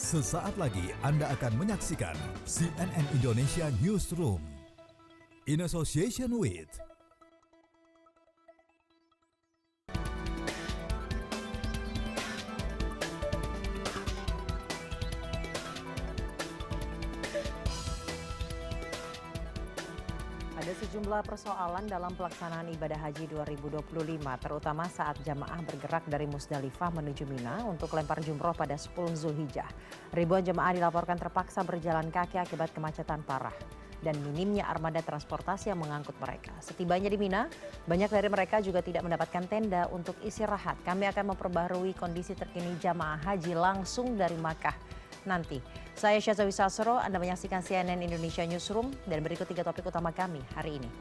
Sesaat lagi Anda akan menyaksikan CNN Indonesia Newsroom in association with Ada sejumlah persoalan dalam pelaksanaan ibadah haji 2025, terutama saat jamaah bergerak dari Musdalifah menuju Mina untuk lempar jumroh pada 10 Zulhijjah. Ribuan jemaah dilaporkan terpaksa berjalan kaki akibat kemacetan parah dan minimnya armada transportasi yang mengangkut mereka. Setibanya di Mina, banyak dari mereka juga tidak mendapatkan tenda untuk istirahat. Kami akan memperbaharui kondisi terkini jamaah haji langsung dari Makkah nanti. Saya Syazawi Sasro, Anda menyaksikan CNN Indonesia Newsroom dan berikut 3 topik utama kami hari ini.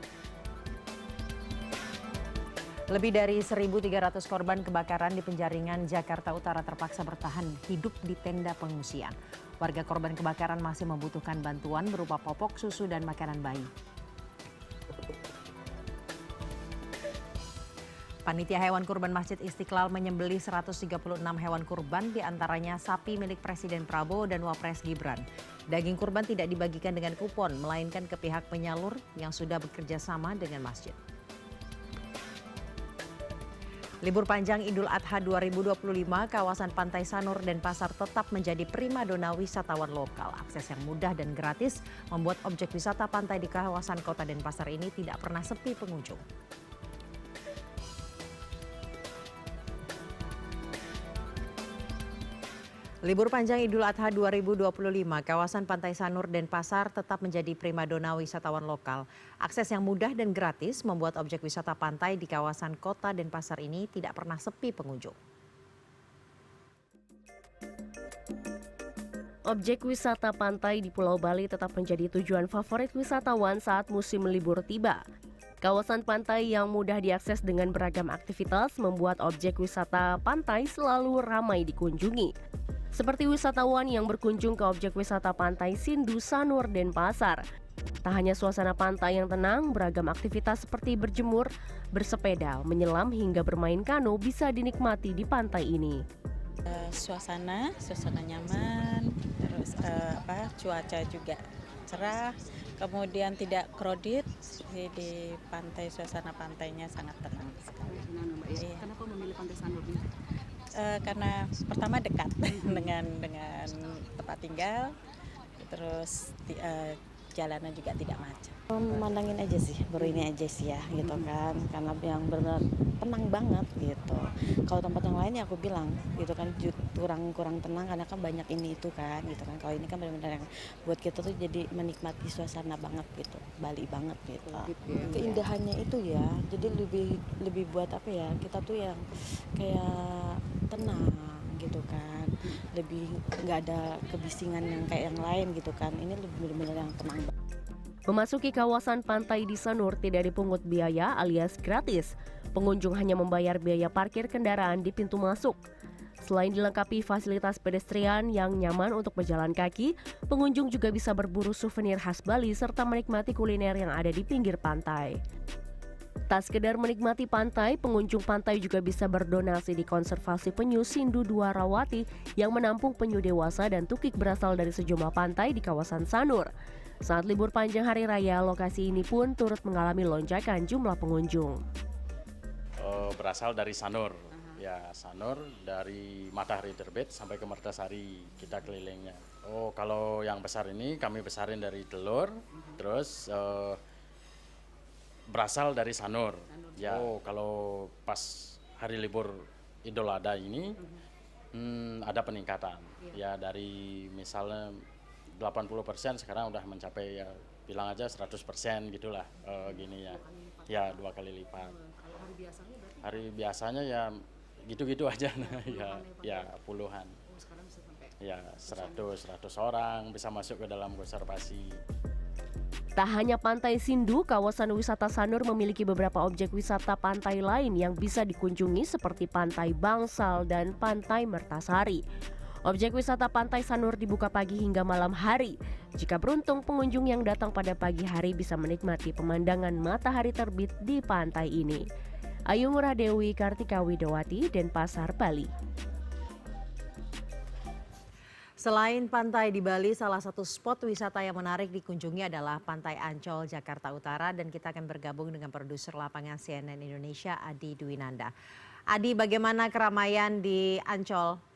Lebih dari 1.300 korban kebakaran di Penjaringan, Jakarta Utara terpaksa bertahan hidup di tenda pengungsian. Warga korban kebakaran masih membutuhkan bantuan berupa popok, susu, dan makanan bayi. Panitia Hewan Kurban Masjid Istiqlal menyembelih 136 hewan kurban, diantaranya sapi milik Presiden Prabowo dan Wapres Gibran. Daging kurban tidak dibagikan dengan kupon, melainkan ke pihak penyalur yang sudah bekerja sama dengan masjid. Libur panjang Idul Adha 2025, kawasan Pantai Sanur dan Pasar tetap menjadi primadona wisatawan lokal. Akses yang mudah dan gratis membuat objek wisata pantai di kawasan kota Denpasar ini tidak pernah sepi pengunjung. Libur panjang Idul Adha 2025, kawasan Pantai Sanur Denpasar tetap menjadi primadona wisatawan lokal. Akses yang mudah dan gratis membuat objek wisata pantai di kawasan kota Denpasar ini tidak pernah sepi pengunjung. Objek wisata pantai di Pulau Bali tetap menjadi tujuan favorit wisatawan saat musim libur tiba. Kawasan pantai yang mudah diakses dengan beragam aktivitas membuat objek wisata pantai selalu ramai dikunjungi. Seperti wisatawan yang berkunjung ke objek wisata pantai Sindu Sanur Denpasar. Tak hanya suasana pantai yang tenang, beragam aktivitas seperti berjemur, bersepeda, menyelam hingga bermain kano bisa dinikmati di pantai ini. Suasana nyaman, terus cuaca juga cerah, kemudian tidak crowded di pantai, suasana pantainya sangat tenang sekali. Kenapa memilih Pantai Sanur ini? Karena pertama dekat dengan tempat tinggal, terus jalanan juga tidak macet. Memandangin aja sih, baru ini aja sih ya gitu kan, karena yang benar tenang banget gitu. Kalau tempat yang lain ya aku bilang gitu kan kurang tenang karena kan banyak ini itu kan gitu kan. Kalau ini kan benar-benar yang buat kita tuh jadi menikmati suasana banget gitu, Bali banget gitu. Keindahannya itu ya, jadi lebih buat apa ya, kita tuh yang kayak tenang gitu kan, lebih nggak ada kebisingan yang kayak yang lain gitu kan. Ini lebih benar-benar yang tenang banget. Memasuki kawasan pantai di Sanur tidak dipungut biaya alias gratis. Pengunjung hanya membayar biaya parkir kendaraan di pintu masuk. Selain dilengkapi fasilitas pedestrian yang nyaman untuk berjalan kaki, pengunjung juga bisa berburu souvenir khas Bali serta menikmati kuliner yang ada di pinggir pantai. Tak sekedar menikmati pantai, pengunjung pantai juga bisa berdonasi di konservasi penyu Sindu Dwarawati yang menampung penyu dewasa dan tukik berasal dari sejumlah pantai di kawasan Sanur. Saat libur panjang hari raya, lokasi ini pun turut mengalami lonjakan jumlah pengunjung. Berasal dari Sanur, ya Sanur dari matahari terbit sampai ke Mertasari kita kelilingnya. Oh kalau yang besar ini kami besarin dari telur, terus berasal dari Sanur. Ya, kalau pas hari libur Idul Adha ini ada peningkatan. Ya dari misalnya 80% sekarang udah mencapai ya bilang aja 100% gitulah gini ya. Ya 2 kali lipat. Kalau hari biasanya berarti? Hari biasanya ya gitu-gitu aja ya puluhan. Sekarang bisa sampai? Ya 100 orang bisa masuk ke dalam konservasi. Tak hanya Pantai Sindu, kawasan wisata Sanur memiliki beberapa objek wisata pantai lain yang bisa dikunjungi seperti Pantai Bangsal dan Pantai Mertasari. Objek wisata Pantai Sanur dibuka pagi hingga malam hari. Jika beruntung, pengunjung yang datang pada pagi hari bisa menikmati pemandangan matahari terbit di pantai ini. Ayu Murah Dewi, Kartika Widowati, Denpasar, Bali. Selain pantai di Bali, salah satu spot wisata yang menarik dikunjungi adalah Pantai Ancol, Jakarta Utara. Dan kita akan bergabung dengan produser lapangan CNN Indonesia, Adi Dwinanda. Adi, bagaimana keramaian di Ancol?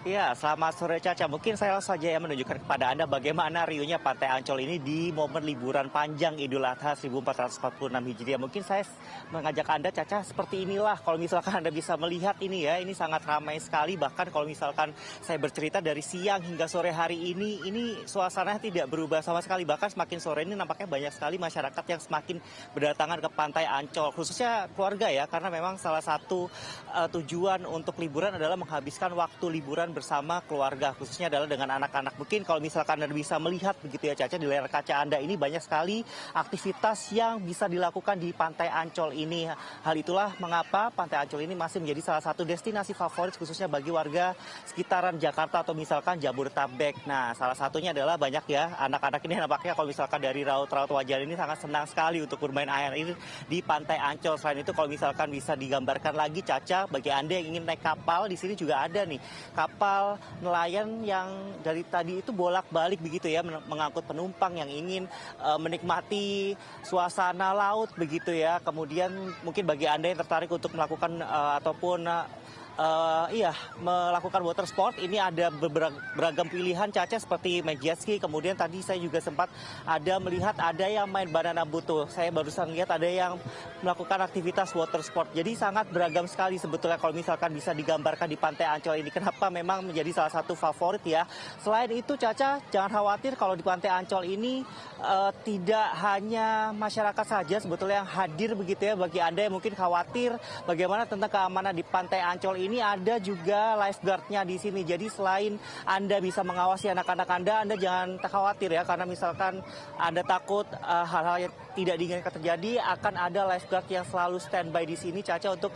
Ya, selamat sore Caca. Mungkin saya langsung saja menunjukkan kepada Anda bagaimana riuhnya Pantai Ancol ini di momen liburan panjang Idul Adha 1446 Hijriah. Mungkin saya mengajak Anda Caca seperti inilah. Kalau misalkan Anda bisa melihat ini ya, ini sangat ramai sekali. Bahkan kalau misalkan saya bercerita dari siang hingga sore hari ini suasananya tidak berubah sama sekali. Bahkan semakin sore ini nampaknya banyak sekali masyarakat yang semakin berdatangan ke Pantai Ancol. Khususnya keluarga ya, karena memang salah satu tujuan untuk liburan adalah menghabiskan waktu liburan bersama keluarga, khususnya adalah dengan anak-anak. Mungkin kalau misalkan Anda bisa melihat begitu ya Caca, di layar kaca Anda ini banyak sekali aktivitas yang bisa dilakukan di Pantai Ancol ini. Hal itulah mengapa Pantai Ancol ini masih menjadi salah satu destinasi favorit khususnya bagi warga sekitaran Jakarta atau misalkan Jabodetabek. Nah, salah satunya adalah banyak ya anak-anak ini nampaknya kalau misalkan dari raut-raut wajah ini sangat senang sekali untuk bermain air ini di Pantai Ancol. Selain itu kalau misalkan bisa digambarkan lagi Caca, bagi Anda yang ingin naik kapal, di sini juga ada nih kapal nelayan yang dari tadi itu bolak-balik begitu ya, mengangkut penumpang yang ingin menikmati suasana laut begitu ya. Kemudian mungkin bagi Anda yang tertarik untuk melakukan ataupun melakukan water sport, ini ada beragam pilihan Caca seperti main jet ski. Kemudian tadi saya juga sempat ada melihat ada yang main banana boat tuh. Saya barusan lihat ada yang melakukan aktivitas water sport. Jadi sangat beragam sekali sebetulnya kalau misalkan bisa digambarkan di Pantai Ancol ini. Kenapa memang menjadi salah satu favorit ya. Selain itu Caca, jangan khawatir kalau di Pantai Ancol ini tidak hanya masyarakat saja sebetulnya yang hadir begitu ya. Bagi Anda yang mungkin khawatir bagaimana tentang keamanan di Pantai Ancol ini, ada juga lifeguard-nya di sini. Jadi selain Anda bisa mengawasi anak-anak Anda jangan khawatir ya, karena misalkan Anda takut hal-hal yang tidak diinginkan terjadi, akan ada lifeguard yang selalu standby di sini Caca untuk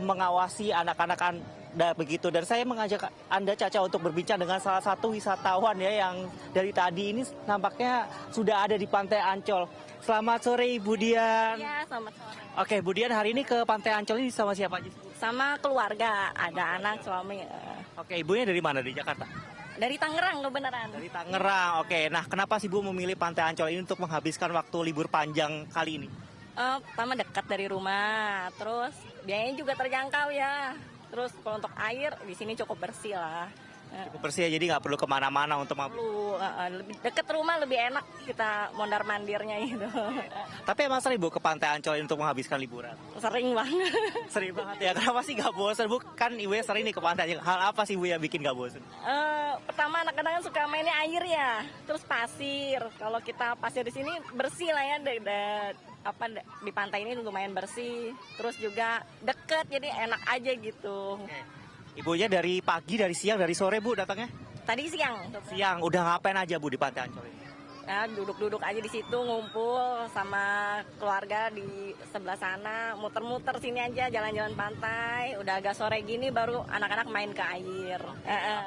mengawasi anak-anak Anda begitu. Dan saya mengajak Anda Caca untuk berbincang dengan salah satu wisatawan ya yang dari tadi ini nampaknya sudah ada di Pantai Ancol. Selamat sore Ibu Dian. Ya, selamat sore. Oke, Bu Dian, hari ini ke Pantai Ancol ini sama siapa aja? Sama keluarga, ada anak, suami. Oke, ibunya dari mana? Di Jakarta? Dari Tangerang kebenaran. Dari Tangerang, oke. Nah, kenapa sih Bu memilih Pantai Ancol ini untuk menghabiskan waktu libur panjang kali ini? Pertama dekat dari rumah, terus biayanya juga terjangkau ya. Terus kalau untuk air, di sini cukup bersih lah. Cukup bersih ya, jadi nggak perlu kemana-mana untuk lebih dekat rumah, lebih enak kita mondar-mandirnya gitu. Tapi emang sering Bu ke Pantai Ancol ini untuk menghabiskan liburan? Sering banget. Sering banget ya, kenapa sih nggak bosan Bu? Kan Ibu ya sering nih ke pantai, hal apa sih Bu yang bikin nggak bosan? Pertama anak-anak kan suka mainnya air ya, terus pasir. Kalau kita pasir di sini bersih lah ya, di pantai ini lumayan bersih. Terus juga deket, jadi enak aja gitu. Oke. Ibunya dari pagi, dari siang, dari sore Bu datangnya? Tadi siang. Siang, udah ngapain aja Bu di Pantai Ancol ini? Ya, duduk-duduk aja di situ, ngumpul sama keluarga di sebelah sana, muter-muter sini aja, jalan-jalan pantai. Udah agak sore gini baru anak-anak main ke air.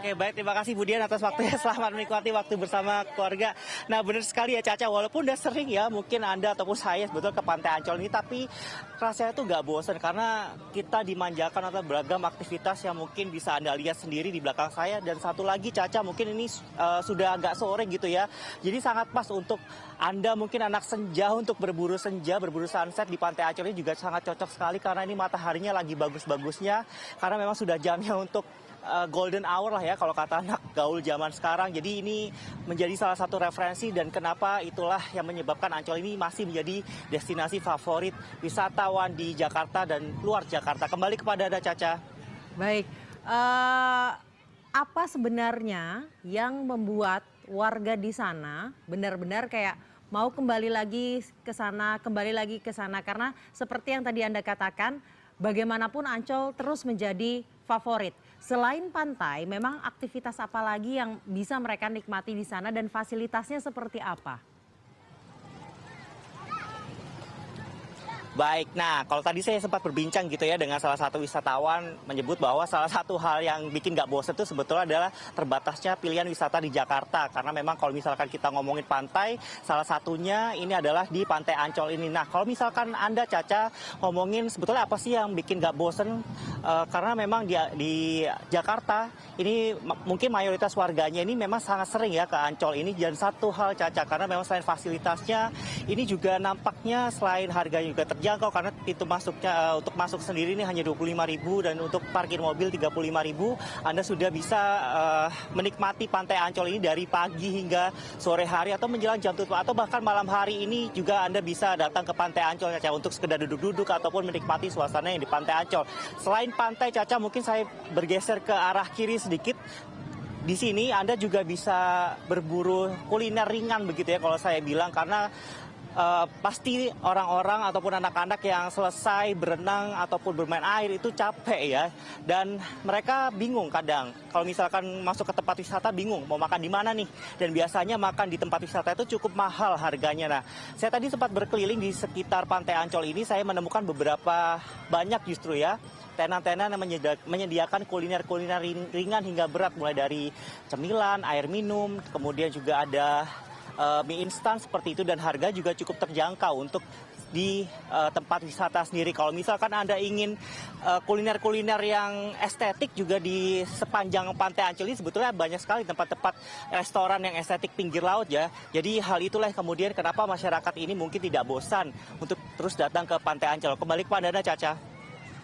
Oke, baik, terima kasih Bu Dian atas waktunya. Selamat menikmati waktu bersama keluarga. Nah, benar sekali ya Caca, walaupun udah sering ya mungkin Anda ataupun saya sebetulnya ke Pantai Ancol ini, tapi rasanya tuh nggak bosan karena kita dimanjakan atau beragam aktivitas yang mungkin bisa Anda lihat sendiri di belakang saya. Dan satu lagi Caca, mungkin ini sudah agak sore gitu ya, jadi sangat pas untuk Anda mungkin anak senja untuk berburu senja, berburu sunset di Pantai Ancol ini juga sangat cocok sekali karena ini mataharinya lagi bagus-bagusnya, karena memang sudah jamnya untuk golden hour lah ya kalau kata anak gaul zaman sekarang. Jadi ini menjadi salah satu referensi dan kenapa itulah yang menyebabkan Ancol ini masih menjadi destinasi favorit wisatawan di Jakarta dan luar Jakarta. Kembali kepada Anda Caca. Baik, apa sebenarnya yang membuat warga di sana benar-benar kayak mau kembali lagi ke sana, karena seperti yang tadi Anda katakan, bagaimanapun Ancol terus menjadi favorit. Selain pantai, memang aktivitas apa lagi yang bisa mereka nikmati di sana dan fasilitasnya seperti apa? Baik, nah kalau tadi saya sempat berbincang gitu ya dengan salah satu wisatawan menyebut bahwa salah satu hal yang bikin nggak bosan itu sebetulnya adalah terbatasnya pilihan wisata di Jakarta. Karena memang kalau misalkan kita ngomongin pantai, salah satunya ini adalah di Pantai Ancol ini. Nah kalau misalkan Anda Caca ngomongin sebetulnya apa sih yang bikin nggak bosan karena memang di Jakarta ini mungkin mayoritas warganya ini memang sangat sering ya ke Ancol ini. Dan satu hal Caca, karena memang selain fasilitasnya ini juga nampaknya selain harganya juga terjangkau, karena pintu masuknya untuk masuk sendiri ini hanya 25.000 dan untuk parkir mobil 35.000. Anda sudah bisa menikmati Pantai Ancol ini dari pagi hingga sore hari atau menjelang jam tutup, atau bahkan malam hari ini juga Anda bisa datang ke Pantai Ancol Caca untuk sekedar duduk-duduk ataupun menikmati suasana yang di Pantai Ancol. Selain pantai Caca, mungkin saya bergeser ke arah kiri sedikit. Di sini Anda juga bisa berburu kuliner ringan begitu ya kalau saya bilang, karena pasti orang-orang ataupun anak-anak yang selesai berenang ataupun bermain air itu capek ya, dan mereka bingung kadang kalau misalkan masuk ke tempat wisata bingung mau makan di mana nih, dan biasanya makan di tempat wisata itu cukup mahal harganya. Nah, saya tadi sempat berkeliling di sekitar Pantai Ancol ini, saya menemukan beberapa banyak justru ya tenan-tenan yang menyediakan kuliner-kuliner ringan hingga berat, mulai dari cemilan, air minum, kemudian juga ada mie instan seperti itu, dan harga juga cukup terjangkau untuk di tempat wisata sendiri. Kalau misalkan Anda ingin kuliner-kuliner yang estetik juga di sepanjang Pantai Ancol ini sebetulnya banyak sekali tempat-tempat restoran yang estetik pinggir laut ya. Jadi hal itulah yang kemudian kenapa masyarakat ini mungkin tidak bosan untuk terus datang ke Pantai Ancol. Kembali ke Anda, Caca.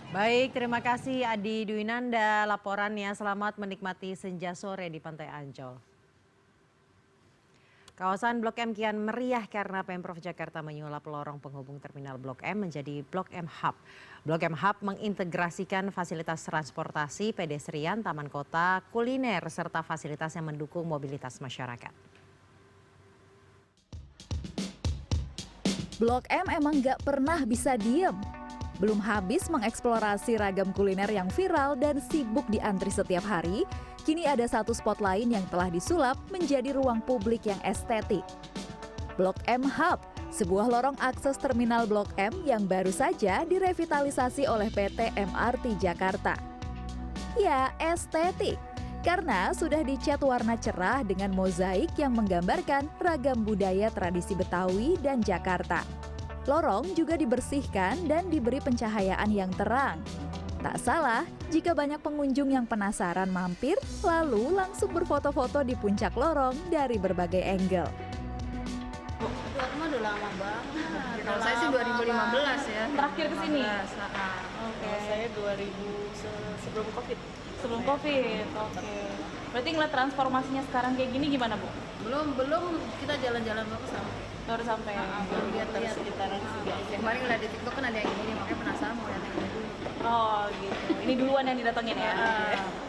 Baik, terima kasih Adi Dwinanda laporannya. Selamat menikmati senja sore di Pantai Ancol. Kawasan Blok M kian meriah karena Pemprov Jakarta menyulap lorong penghubung terminal Blok M menjadi Blok M Hub. Blok M Hub mengintegrasikan fasilitas transportasi, pedestrian, taman kota, kuliner, serta fasilitas yang mendukung mobilitas masyarakat. Blok M emang gak pernah bisa diem. Belum habis mengeksplorasi ragam kuliner yang viral dan sibuk diantri setiap hari, kini ada satu spot lain yang telah disulap menjadi ruang publik yang estetik. Blok M Hub, sebuah lorong akses terminal Blok M yang baru saja direvitalisasi oleh PT MRT Jakarta. Ya, estetik, karena sudah dicat warna cerah dengan mozaik yang menggambarkan ragam budaya tradisi Betawi dan Jakarta. Lorong juga dibersihkan dan diberi pencahayaan yang terang. Tak salah jika banyak pengunjung yang penasaran mampir lalu langsung berfoto-foto di puncak lorong dari berbagai angle. Udah lama banget. Kalau saya sih 2015 ya. Terakhir ke sini. Oke. Saya 2000 sebelum Covid. Sebelum Covid. Oke. Berarti ngeliat transformasinya sekarang kayak gini gimana, Bu? Belum kita jalan-jalan baru sampai. Belum lihat sekitaran sini aja. Kemarin ngeliat di TikTok kan ada yang ini, makanya penasaran mau lihat yang ini dulu. Oh gitu. Ini duluan yang didatengin ya?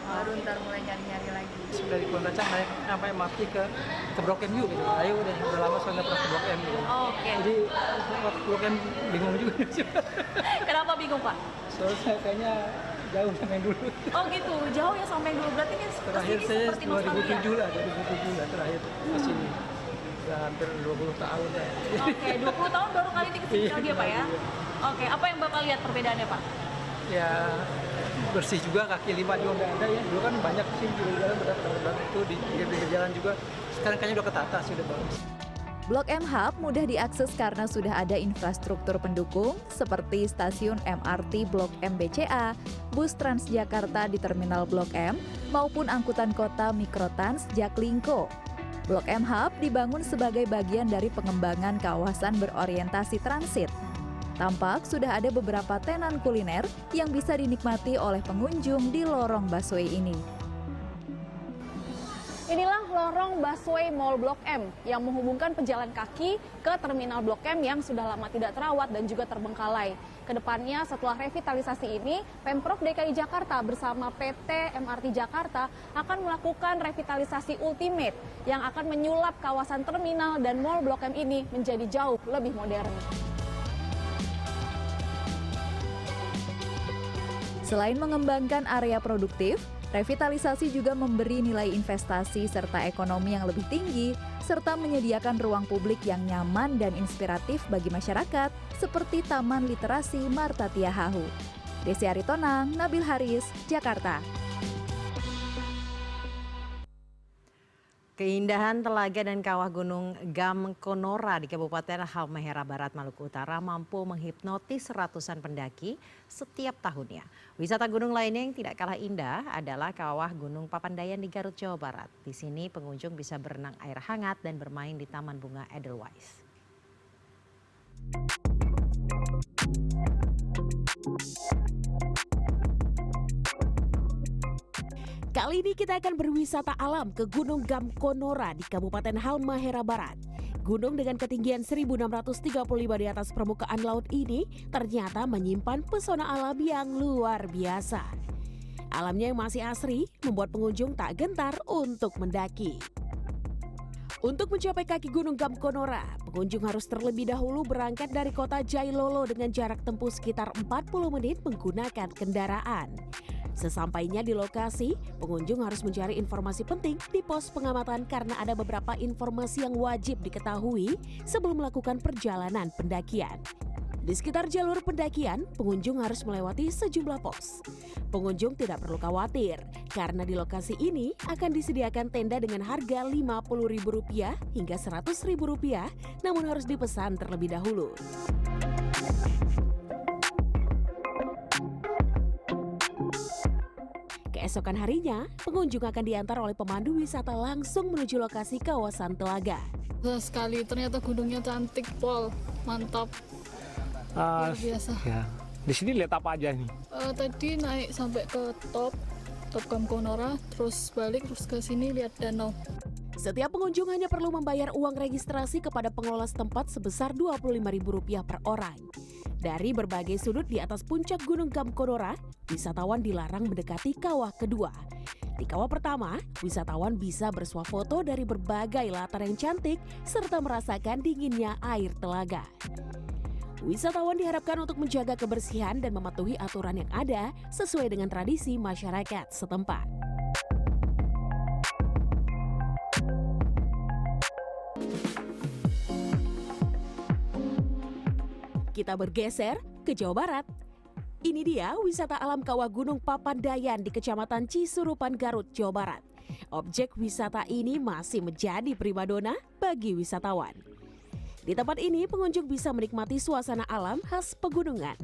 Baru ntar mulai nyari-nyari lagi. Dari Pondacang naik sampai mati ke Blok M gitu. Ayo udah lama soalnya pernah ke Blok M gitu. Oke. Jadi Blok M bingung juga. Kenapa bingung, Pak? Soalnya kayaknya jauh sama yang dulu. Oh gitu, jauh ya sampai yang dulu. Berarti ini terakhir saya 2007 lah terakhir ke sini. Udah hampir 20 tahun lah. Oke, 20 tahun baru kali ini kesini lagi ya Pak ya? Oke, apa yang Bapak lihat perbedaannya Pak? Ya bersih juga, kaki lima juga nggak ada ya. Dulu kan banyak sih di jalan berat itu di pinggir jalan juga. Sekarang kayaknya udah ketata sih, udah bagus. Blok M Hub mudah diakses karena sudah ada infrastruktur pendukung seperti stasiun MRT Blok M BCA, bus Transjakarta di Terminal Blok M, maupun angkutan kota Mikrotrans Jaklingko. Blok M Hub dibangun sebagai bagian dari pengembangan kawasan berorientasi transit. Tampak sudah ada beberapa tenan kuliner yang bisa dinikmati oleh pengunjung di lorong busway ini. Inilah lorong busway Mall Blok M yang menghubungkan pejalan kaki ke terminal Blok M yang sudah lama tidak terawat dan juga terbengkalai. Kedepannya setelah revitalisasi ini, Pemprov DKI Jakarta bersama PT MRT Jakarta akan melakukan revitalisasi ultimate yang akan menyulap kawasan terminal dan Mall Blok M ini menjadi jauh lebih modern. Selain mengembangkan area produktif, revitalisasi juga memberi nilai investasi serta ekonomi yang lebih tinggi, serta menyediakan ruang publik yang nyaman dan inspiratif bagi masyarakat, seperti Taman Literasi Marta Tiahahu. Desi Aritonang, Nabil Haris, Jakarta. Keindahan telaga dan kawah gunung Gamkonora di Kabupaten Halmahera Barat, Maluku Utara mampu menghipnotis ratusan pendaki setiap tahunnya. Wisata gunung lainnya yang tidak kalah indah adalah kawah gunung Papandayan di Garut, Jawa Barat. Di sini pengunjung bisa berenang air hangat dan bermain di Taman Bunga Edelweiss. Kali ini kita akan berwisata alam ke Gunung Gamkonora di Kabupaten Halmahera Barat. Gunung dengan ketinggian 1.635 di atas permukaan laut ini ternyata menyimpan pesona alam yang luar biasa. Alamnya yang masih asri membuat pengunjung tak gentar untuk mendaki. Untuk mencapai kaki Gunung Gamkonora, pengunjung harus terlebih dahulu berangkat dari kota Jailolo dengan jarak tempuh sekitar 40 menit menggunakan kendaraan. Sesampainya di lokasi, pengunjung harus mencari informasi penting di pos pengamatan karena ada beberapa informasi yang wajib diketahui sebelum melakukan perjalanan pendakian. Di sekitar jalur pendakian, pengunjung harus melewati sejumlah pos. Pengunjung tidak perlu khawatir karena di lokasi ini akan disediakan tenda dengan harga Rp50.000 hingga Rp100.000, namun harus dipesan terlebih dahulu. Keesokan harinya, pengunjung akan diantar oleh pemandu wisata langsung menuju lokasi kawasan telaga. Sekali, ternyata gunungnya cantik, Pol. Mantap. Luar biasa. Ya. Di sini lihat apa aja nih? Tadi naik sampai ke top Gamkonora, terus balik, terus ke sini lihat danau. Setiap pengunjung hanya perlu membayar uang registrasi kepada pengelola setempat sebesar Rp25.000 per orang. Dari berbagai sudut di atas puncak Gunung Gamkonora, wisatawan dilarang mendekati kawah kedua. Di kawah pertama, wisatawan bisa bersuah foto dari berbagai latar yang cantik serta merasakan dinginnya air telaga. Wisatawan diharapkan untuk menjaga kebersihan dan mematuhi aturan yang ada sesuai dengan tradisi masyarakat setempat. Kita bergeser ke Jawa Barat. Ini dia wisata alam kawah gunung Papandayan di Kecamatan Cisurupan, Garut, Jawa Barat. Objek wisata ini masih menjadi primadona bagi wisatawan. Di tempat ini pengunjung bisa menikmati suasana alam khas pegunungan.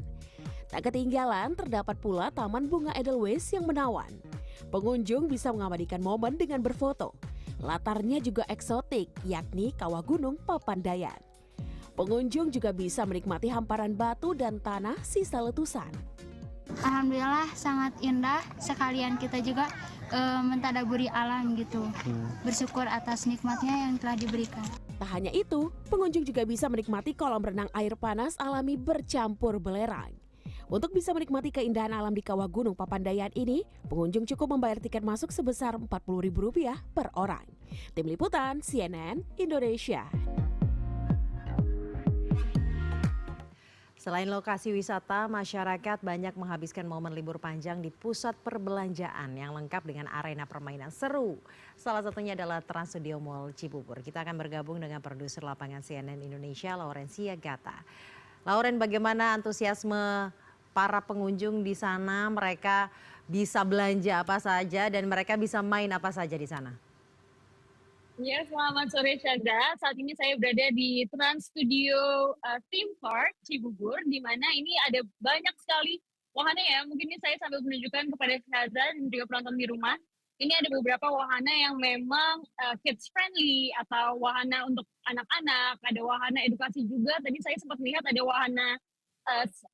Tak ketinggalan terdapat pula Taman Bunga Edelweiss yang menawan. Pengunjung bisa mengabadikan momen dengan berfoto. Latarnya juga eksotik, yakni kawah gunung Papandayan. Pengunjung juga bisa menikmati hamparan batu dan tanah sisa letusan. Alhamdulillah sangat indah, sekalian kita juga mentadaburi alam gitu. Bersyukur atas nikmatnya yang telah diberikan. Tak hanya itu, pengunjung juga bisa menikmati kolam renang air panas alami bercampur belerang. Untuk bisa menikmati keindahan alam di kawah gunung Papandayan ini, pengunjung cukup membayar tiket masuk sebesar Rp40.000 per orang. Tim Liputan CNN Indonesia. Selain lokasi wisata, masyarakat banyak menghabiskan momen libur panjang di pusat perbelanjaan yang lengkap dengan arena permainan seru. Salah satunya adalah Trans Studio Mall Cibubur. Kita akan bergabung dengan produser lapangan CNN Indonesia, Laurencia Gata. Lauren, bagaimana antusiasme para pengunjung di sana? Mereka bisa belanja apa saja dan mereka bisa main apa saja di sana? Ya, selamat sore Syada. Saat ini saya berada di Trans Studio Theme Park Cibubur, di mana ini ada banyak sekali wahana ya. Mungkin ini saya sambil menunjukkan kepada Syada dan juga penonton di rumah. Ini ada beberapa wahana yang memang kids friendly atau wahana untuk anak-anak. Ada wahana edukasi juga. Tadi saya sempat lihat ada wahana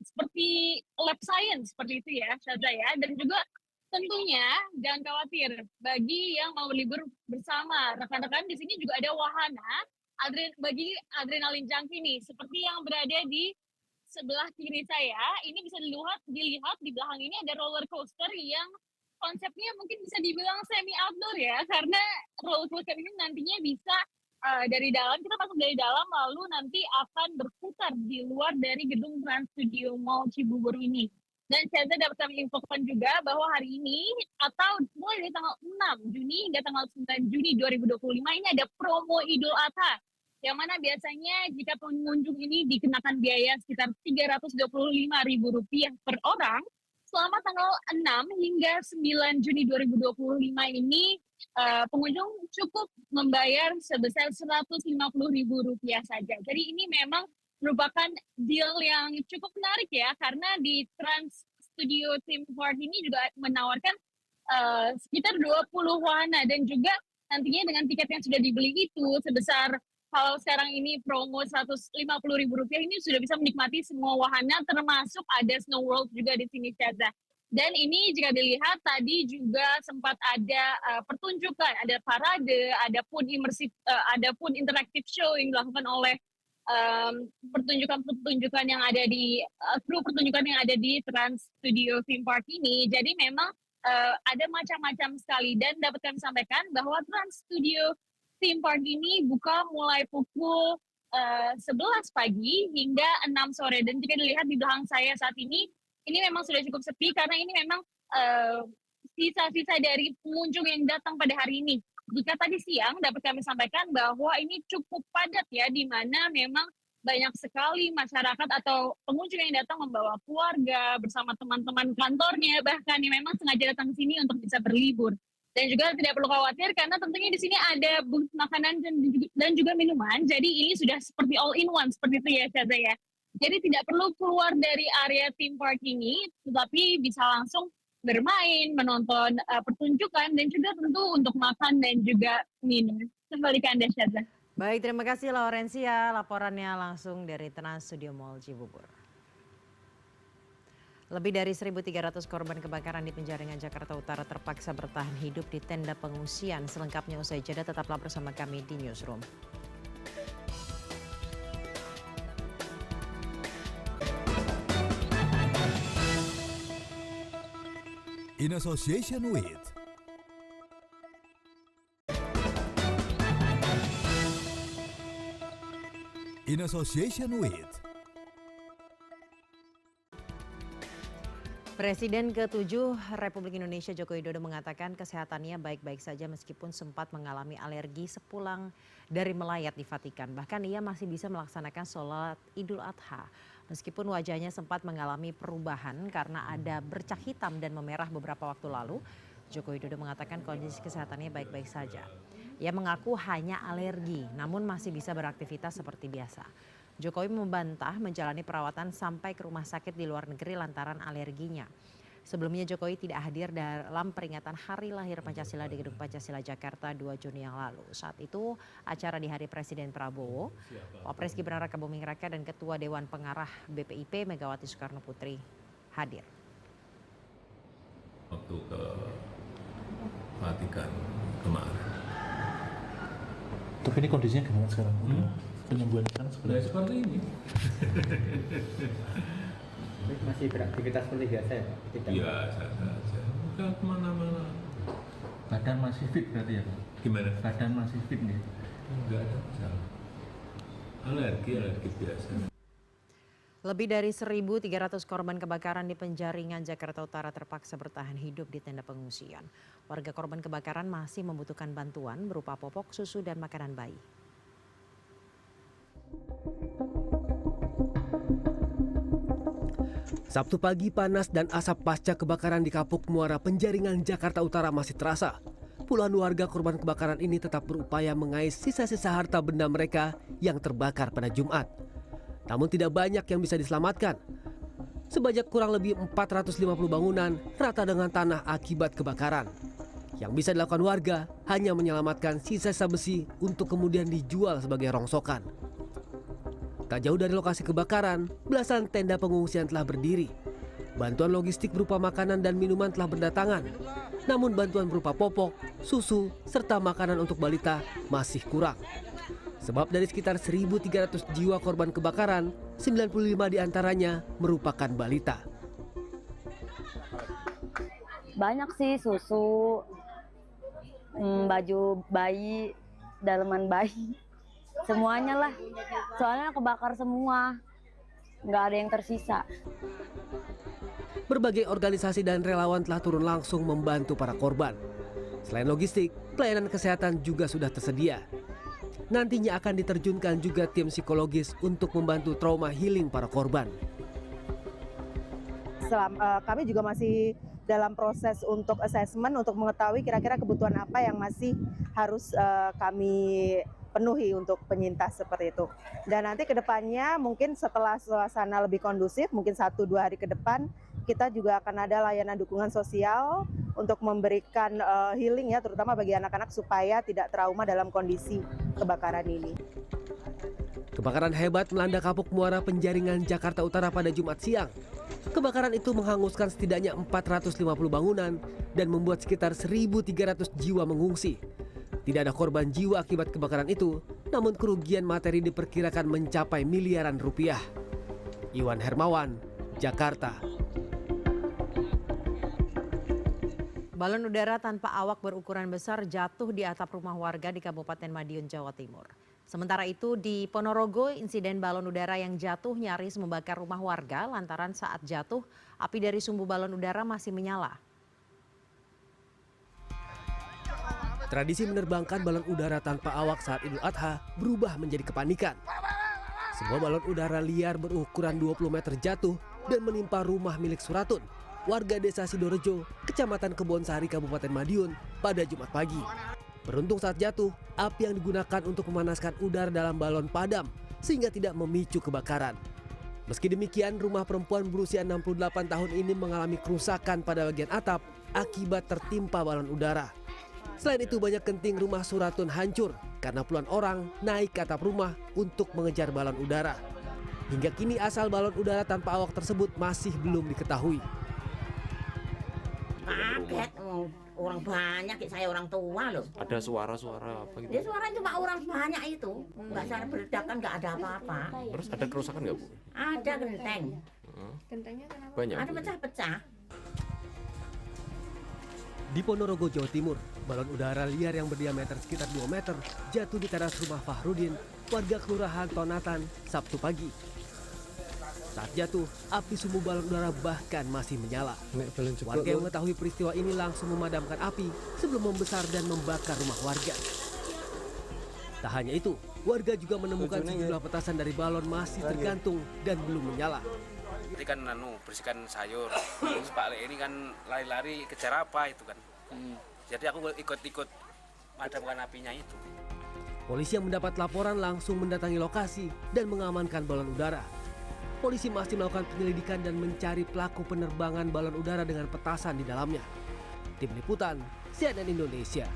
seperti lab science seperti itu ya, Syada ya. Dan juga tentunya jangan khawatir bagi yang mau libur bersama rekan-rekan, di sini juga ada wahana bagi adrenalin junkie nih, seperti yang berada di sebelah kiri saya. Ini bisa dilihat di belakang ini ada roller coaster yang konsepnya mungkin bisa dibilang semi outdoor ya, karena roller coaster ini nantinya bisa dari dalam, kita masuk dari dalam lalu nanti akan berputar di luar dari gedung Trans Studio Mall Cibubur ini. Dan saya dapat kami infokan juga bahwa hari ini atau mulai dari tanggal 6 Juni hingga tanggal 9 Juni 2025 ini ada promo Idul Adha. Yang mana biasanya jika pengunjung ini dikenakan biaya sekitar Rp325.000 per orang, selama tanggal 6 hingga 9 Juni 2025 ini pengunjung cukup membayar sebesar Rp150.000 saja. Jadi ini memang merupakan deal yang cukup menarik ya, karena di Trans Studio Theme Park ini juga menawarkan sekitar 20 wahana, dan juga nantinya dengan tiket yang sudah dibeli itu sebesar, kalau sekarang ini promo Rp150.000, ini sudah bisa menikmati semua wahana, termasuk ada Snow World juga di sini, Caza. Dan ini jika dilihat tadi juga sempat ada pertunjukan, ada parade, ada pun interaktif show yang dilakukan oleh pertunjukan yang ada di kru pertunjukan yang ada di Trans Studio Theme Park ini. Jadi memang ada macam-macam sekali, dan dapat kami sampaikan bahwa Trans Studio Theme Park ini buka mulai pukul 11 pagi hingga 6 sore. Dan jika dilihat di belakang saya saat ini memang sudah cukup sepi, karena ini memang sisa-sisa dari pengunjung yang datang pada hari ini. Jika tadi siang dapat kami sampaikan bahwa ini cukup padat ya, di mana memang banyak sekali masyarakat atau pengunjung yang datang membawa keluarga bersama teman-teman kantornya, bahkan yang memang sengaja datang ke sini untuk bisa berlibur. Dan juga tidak perlu khawatir karena tentunya di sini ada booth makanan dan juga minuman. Jadi ini sudah seperti all in one seperti itu ya, Caza ya. Jadi tidak perlu keluar dari area theme park ini, tetapi bisa langsung bermain, menonton pertunjukan, dan juga tentu untuk makan dan juga minum. Kembali ke Anda, Syazah. Baik, terima kasih Laurencia, laporannya langsung dari Trans Studio Mall Cibubur. Lebih dari 1.300 korban kebakaran di Penjaringan Jakarta Utara terpaksa bertahan hidup di tenda pengungsian. Selengkapnya usai jeda, tetaplah bersama kami di Newsroom. In association with Presiden ke-7 Republik Indonesia Joko Widodo mengatakan kesehatannya baik-baik saja meskipun sempat mengalami alergi sepulang dari melayat di Vatikan. Bahkan ia masih bisa melaksanakan sholat Idul Adha. Meskipun wajahnya sempat mengalami perubahan karena ada bercak hitam dan memerah beberapa waktu lalu, Joko Widodo mengatakan kondisi kesehatannya baik-baik saja. Ia mengaku hanya alergi, namun masih bisa beraktivitas seperti biasa. Jokowi membantah menjalani perawatan sampai ke rumah sakit di luar negeri lantaran alerginya. Sebelumnya Jokowi tidak hadir dalam peringatan Hari Lahir Pancasila di Gedung Pancasila Jakarta 2 Juni yang lalu. Saat itu acara di hari Presiden Prabowo, Wapres Gibran Rakabuming Raka dan Ketua Dewan Pengarah BPIP Megawati Soekarno Putri hadir. Waktu ke Vatikan kemarin. Tapi ini kondisinya gimana sekarang? Penyembuhan sekarang sebenarnya seperti ini. Masih beraktivitas seperti biasa ya Pak? Biasa saja, nggak kemana-mana. Badan masih fit berarti ya Pak? Gimana? Badan masih fit nih? Nggak ada masalah. Alergi biasa. Lebih dari 1.300 korban kebakaran di Penjaringan Jakarta Utara terpaksa bertahan hidup di tenda pengungsian. Warga korban kebakaran masih membutuhkan bantuan berupa popok, susu, dan makanan bayi. Sabtu pagi panas dan asap pasca kebakaran di Kapuk Muara Penjaringan Jakarta Utara masih terasa. Puluhan warga korban kebakaran ini tetap berupaya mengais sisa-sisa harta benda mereka yang terbakar pada Jumat. Namun tidak banyak yang bisa diselamatkan. Sebanyak kurang lebih 450 bangunan rata dengan tanah akibat kebakaran. Yang bisa dilakukan warga hanya menyelamatkan sisa-sisa besi untuk kemudian dijual sebagai rongsokan. Tak jauh dari lokasi kebakaran, belasan tenda pengungsian telah berdiri. Bantuan logistik berupa makanan dan minuman telah berdatangan. Namun bantuan berupa popok, susu, serta makanan untuk balita masih kurang. Sebab dari sekitar 1.300 jiwa korban kebakaran, 95 diantaranya merupakan balita. Banyak sih susu, baju bayi, daleman bayi. Semuanya lah, soalnya kebakar semua, nggak ada yang tersisa. Berbagai organisasi dan relawan telah turun langsung membantu para korban. Selain logistik, pelayanan kesehatan juga sudah tersedia. Nantinya akan diterjunkan juga tim psikologis untuk membantu trauma healing para korban. kami juga masih dalam proses untuk assessment untuk mengetahui kira-kira kebutuhan apa yang masih harus kami penuhi untuk penyintas seperti itu. Dan nanti ke depannya mungkin setelah suasana lebih kondusif, mungkin 1-2 hari ke depan, kita juga akan ada layanan dukungan sosial untuk memberikan healing ya, terutama bagi anak-anak supaya tidak trauma dalam kondisi kebakaran ini. Kebakaran hebat melanda Kapuk Muara Penjaringan, Jakarta Utara pada Jumat siang. Kebakaran itu menghanguskan setidaknya 450 bangunan dan membuat sekitar 1.300 jiwa mengungsi. Tidak ada korban jiwa akibat kebakaran itu, namun kerugian materi diperkirakan mencapai miliaran rupiah. Iwan Hermawan, Jakarta. Balon udara tanpa awak berukuran besar jatuh di atap rumah warga di Kabupaten Madiun, Jawa Timur. Sementara itu di Ponorogo, insiden balon udara yang jatuh nyaris membakar rumah warga lantaran saat jatuh, api dari sumbu balon udara masih menyala. Tradisi menerbangkan balon udara tanpa awak saat Idul Adha berubah menjadi kepanikan. Sebuah balon udara liar berukuran 20 meter jatuh dan menimpa rumah milik Suratun, warga desa Sidorejo, Kecamatan Kebonsari, Kabupaten Madiun pada Jumat pagi. Beruntung saat jatuh, api yang digunakan untuk memanaskan udara dalam balon padam sehingga tidak memicu kebakaran. Meski demikian, rumah perempuan berusia 68 tahun ini mengalami kerusakan pada bagian atap akibat tertimpa balon udara. Selain itu, banyak genting rumah Suratun hancur karena puluhan orang naik ke atap rumah untuk mengejar balon udara. Hingga kini asal balon udara tanpa awak tersebut masih belum diketahui. Kaget, orang banyak, saya orang tua loh. Ada suara-suara apa gitu? Ya suara cuma orang banyak itu, nggak ada berledakan, nggak ada apa-apa. Terus ada kerusakan nggak Bu? Ada genteng. Gentengnya kenapa? Banyak. Ada pecah-pecah. Di Ponorogo, Jawa Timur, balon udara liar yang berdiameter sekitar 2 meter jatuh di teras rumah Fahrudin, warga Kelurahan Tonatan, Sabtu pagi. Saat jatuh, api sumbu balon udara bahkan masih menyala. Warga yang mengetahui peristiwa ini langsung memadamkan api sebelum membesar dan membakar rumah warga. Tak hanya itu, warga juga menemukan sejumlah petasan dari balon masih tergantung dan belum menyala. Ini kan bersihkan sayur, terus Pak Le ini kan lari-lari kejar apa itu kan. Jadi aku ikut-ikut madamkan apinya itu. Polisi yang mendapat laporan langsung mendatangi lokasi dan mengamankan balon udara. Polisi masih melakukan penyelidikan dan mencari pelaku penerbangan balon udara dengan petasan di dalamnya. Tim Liputan, CNN Indonesia.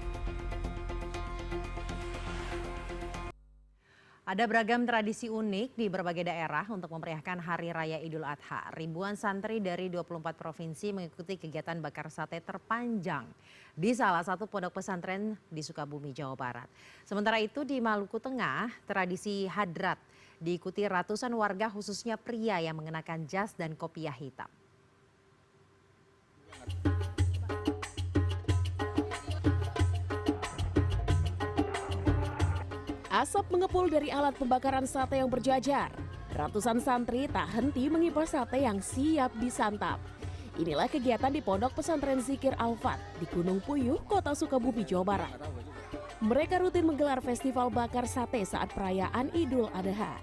Ada beragam tradisi unik di berbagai daerah untuk memeriahkan Hari Raya Idul Adha. Ribuan santri dari 24 provinsi mengikuti kegiatan bakar sate terpanjang di salah satu pondok pesantren di Sukabumi, Jawa Barat. Sementara itu di Maluku Tengah, tradisi hadrat diikuti ratusan warga khususnya pria yang mengenakan jas dan kopiah hitam. Asap mengepul dari alat pembakaran sate yang berjajar. Ratusan santri tak henti mengipas sate yang siap disantap. Inilah kegiatan di Pondok Pesantren Zikir Al-Fat di Gunung Puyuh, Kota Sukabumi, Jawa Barat. Mereka rutin menggelar festival bakar sate saat perayaan Idul Adha.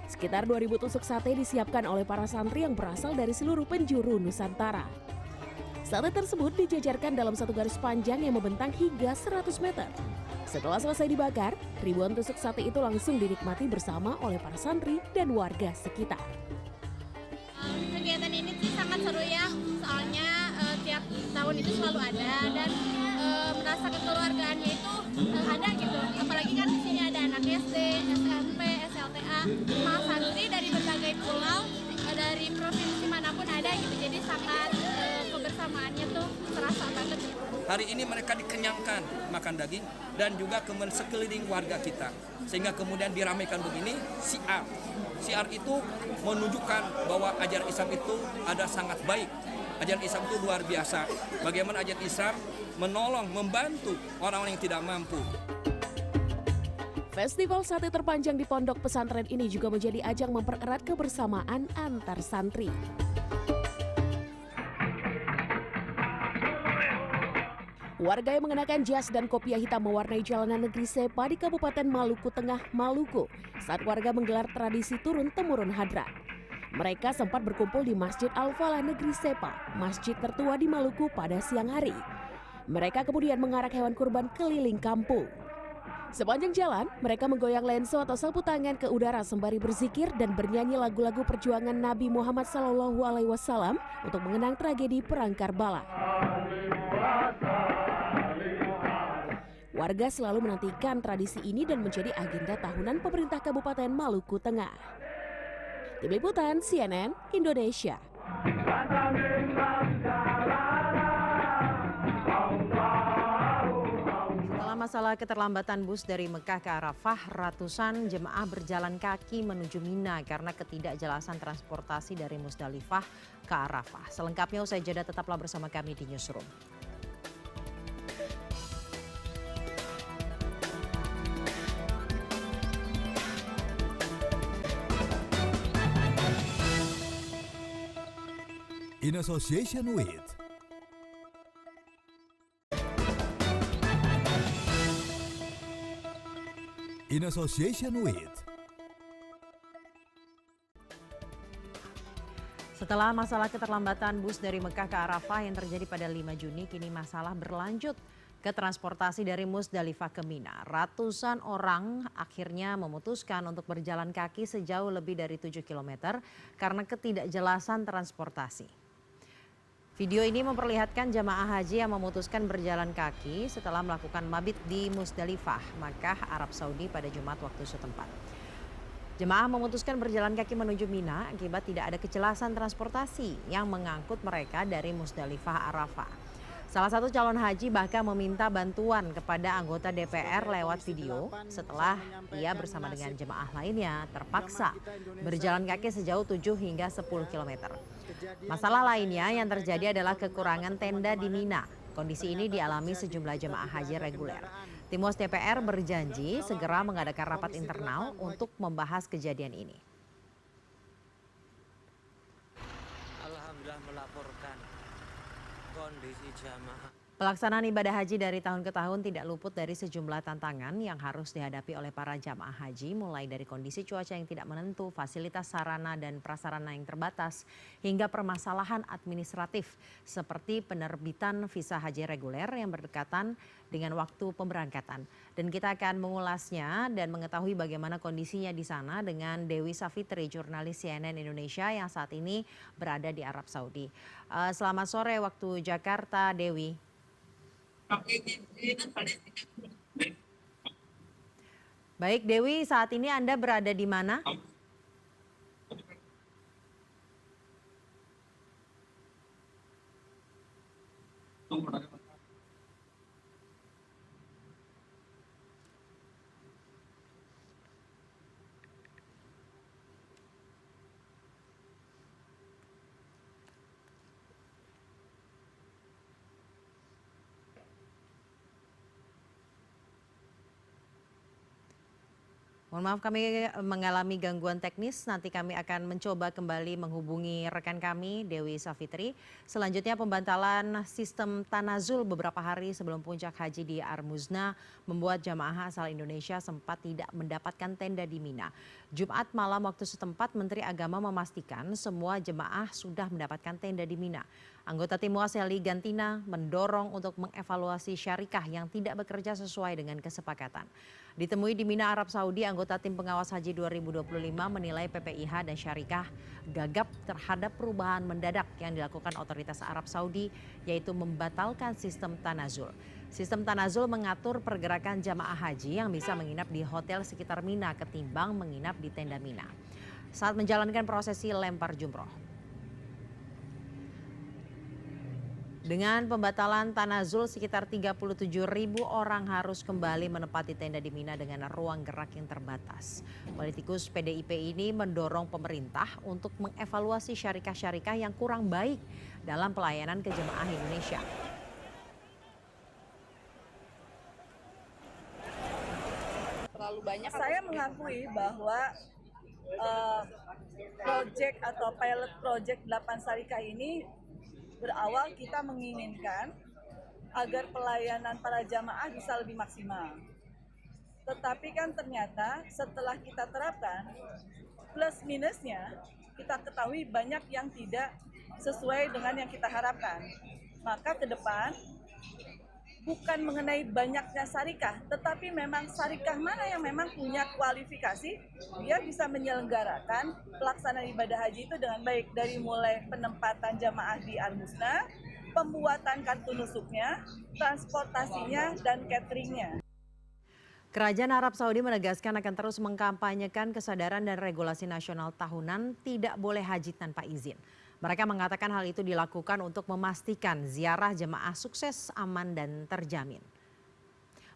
Sekitar 2.000 tusuk sate disiapkan oleh para santri yang berasal dari seluruh penjuru Nusantara. Sate tersebut dijajarkan dalam satu garis panjang yang membentang hingga 100 meter. Setelah selesai dibakar, ribuan tusuk sate itu langsung dinikmati bersama oleh para santri dan warga sekitar. Kegiatan ini sih sangat seru ya, soalnya tiap tahun itu selalu ada dan merasa kekeluargaannya itu ada gitu. Apalagi kan di sini ada anak SD, SMP, SLTA, sama santri dari berbagai pulau, dari provinsi manapun ada gitu. Jadi sangat kebersamaannya tuh terasa banget gitu. Hari ini mereka dikenyangkan makan daging dan juga kemudian sekeliling warga kita. Sehingga kemudian diramaikan begini, syiar. Syiar itu menunjukkan bahwa ajaran Islam itu ada sangat baik. Ajaran Islam itu luar biasa. Bagaimana ajaran Islam menolong, membantu orang-orang yang tidak mampu. Festival sate terpanjang di pondok pesantren ini juga menjadi ajang mempererat kebersamaan antar santri. Warga yang mengenakan jas dan kopiah hitam mewarnai jalanan negeri Sepa di Kabupaten Maluku Tengah, Maluku, saat warga menggelar tradisi turun-temurun hadrat. Mereka sempat berkumpul di Masjid Al-Falah Negeri Sepa, masjid tertua di Maluku pada siang hari. Mereka kemudian mengarak hewan kurban keliling kampung. Sepanjang jalan, mereka menggoyang lenso atau sapu tangan ke udara sembari berzikir dan bernyanyi lagu-lagu perjuangan Nabi Muhammad SAW untuk mengenang tragedi Perang Karbala. Warga selalu menantikan tradisi ini dan menjadi agenda tahunan pemerintah Kabupaten Maluku Tengah. Tim Liputan CNN Indonesia. Setelah masalah keterlambatan bus dari Mekah ke Arafah, ratusan jemaah berjalan kaki menuju Mina karena ketidakjelasan transportasi dari Musdalifah ke Arafah. Selengkapnya usai jeda, tetaplah bersama kami di Newsroom. In association with Setelah masalah keterlambatan bus dari Mekah ke Arafah yang terjadi pada 5 Juni, kini masalah berlanjut ke transportasi dari Musdalifah ke Mina. Ratusan orang akhirnya memutuskan untuk berjalan kaki sejauh lebih dari 7 km karena ketidakjelasan transportasi. Video ini memperlihatkan jamaah haji yang memutuskan berjalan kaki setelah melakukan mabit di Musdalifah, Makkah, Arab Saudi pada Jumat waktu setempat. Jemaah memutuskan berjalan kaki menuju Mina akibat tidak ada kejelasan transportasi yang mengangkut mereka dari Musdalifah Arafah. Salah satu calon haji bahkan meminta bantuan kepada anggota DPR lewat video setelah ia bersama dengan jemaah lainnya terpaksa berjalan kaki sejauh 7 hingga 10 km. Masalah lainnya yang terjadi adalah kekurangan tenda di Mina. Kondisi ini dialami sejumlah jemaah haji reguler. Tim Humas DPR berjanji segera mengadakan rapat internal untuk membahas kejadian ini. Alhamdulillah melaporkan kondisi jamaah. Pelaksanaan ibadah haji dari tahun ke tahun tidak luput dari sejumlah tantangan yang harus dihadapi oleh para jamaah haji, mulai dari kondisi cuaca yang tidak menentu, fasilitas sarana dan prasarana yang terbatas, hingga permasalahan administratif seperti penerbitan visa haji reguler yang berdekatan dengan waktu pemberangkatan. Dan kita akan mengulasnya dan mengetahui bagaimana kondisinya di sana dengan Dewi Savitri, jurnalis CNN Indonesia yang saat ini berada di Arab Saudi. Selamat sore waktu Jakarta, Dewi. Baik Dewi, saat ini Anda berada di mana? Mohon maaf, kami mengalami gangguan teknis. Nanti kami akan mencoba kembali menghubungi rekan kami, Dewi Savitri. Selanjutnya, pembantalan sistem tanazul beberapa hari sebelum puncak haji di Armuzna membuat jamaah asal Indonesia sempat tidak mendapatkan tenda di Mina. Jumat malam waktu setempat, Menteri Agama memastikan semua jemaah sudah mendapatkan tenda di Mina. Anggota tim Humas Heli Gantina mendorong untuk mengevaluasi syarikah yang tidak bekerja sesuai dengan kesepakatan. Ditemui di Mina, Arab Saudi, anggota tim pengawas haji 2025 menilai PPIH dan syarikah gagap terhadap perubahan mendadak yang dilakukan otoritas Arab Saudi, yaitu membatalkan sistem tanazul. Sistem tanazul mengatur pergerakan jamaah haji yang bisa menginap di hotel sekitar Mina ketimbang menginap di tenda Mina saat menjalankan prosesi lempar jumroh. Dengan pembatalan tanazul, sekitar 37.000 orang harus kembali menempati tenda di Mina dengan ruang gerak yang terbatas. Politikus PDIP ini mendorong pemerintah untuk mengevaluasi syarikah-syarikah yang kurang baik dalam pelayanan ke jemaah Indonesia. Terlalu banyak. Saya mengakui bahwa project atau pilot project 8 syarikah ini berawal kita menginginkan agar pelayanan para jamaah bisa lebih maksimal. Tetapi kan ternyata setelah kita terapkan, plus minusnya kita ketahui banyak yang tidak sesuai dengan yang kita harapkan. Maka ke depan bukan mengenai banyaknya syarikah, tetapi memang syarikah mana yang memang punya kualifikasi, dia bisa menyelenggarakan pelaksanaan ibadah haji itu dengan baik, dari mulai penempatan jamaah di Al-Husna, pembuatan kartu nusuknya, transportasinya, dan cateringnya. Kerajaan Arab Saudi menegaskan akan terus mengkampanyekan kesadaran dan regulasi nasional tahunan tidak boleh haji tanpa izin. Mereka mengatakan hal itu dilakukan untuk memastikan ziarah jemaah sukses, aman, dan terjamin.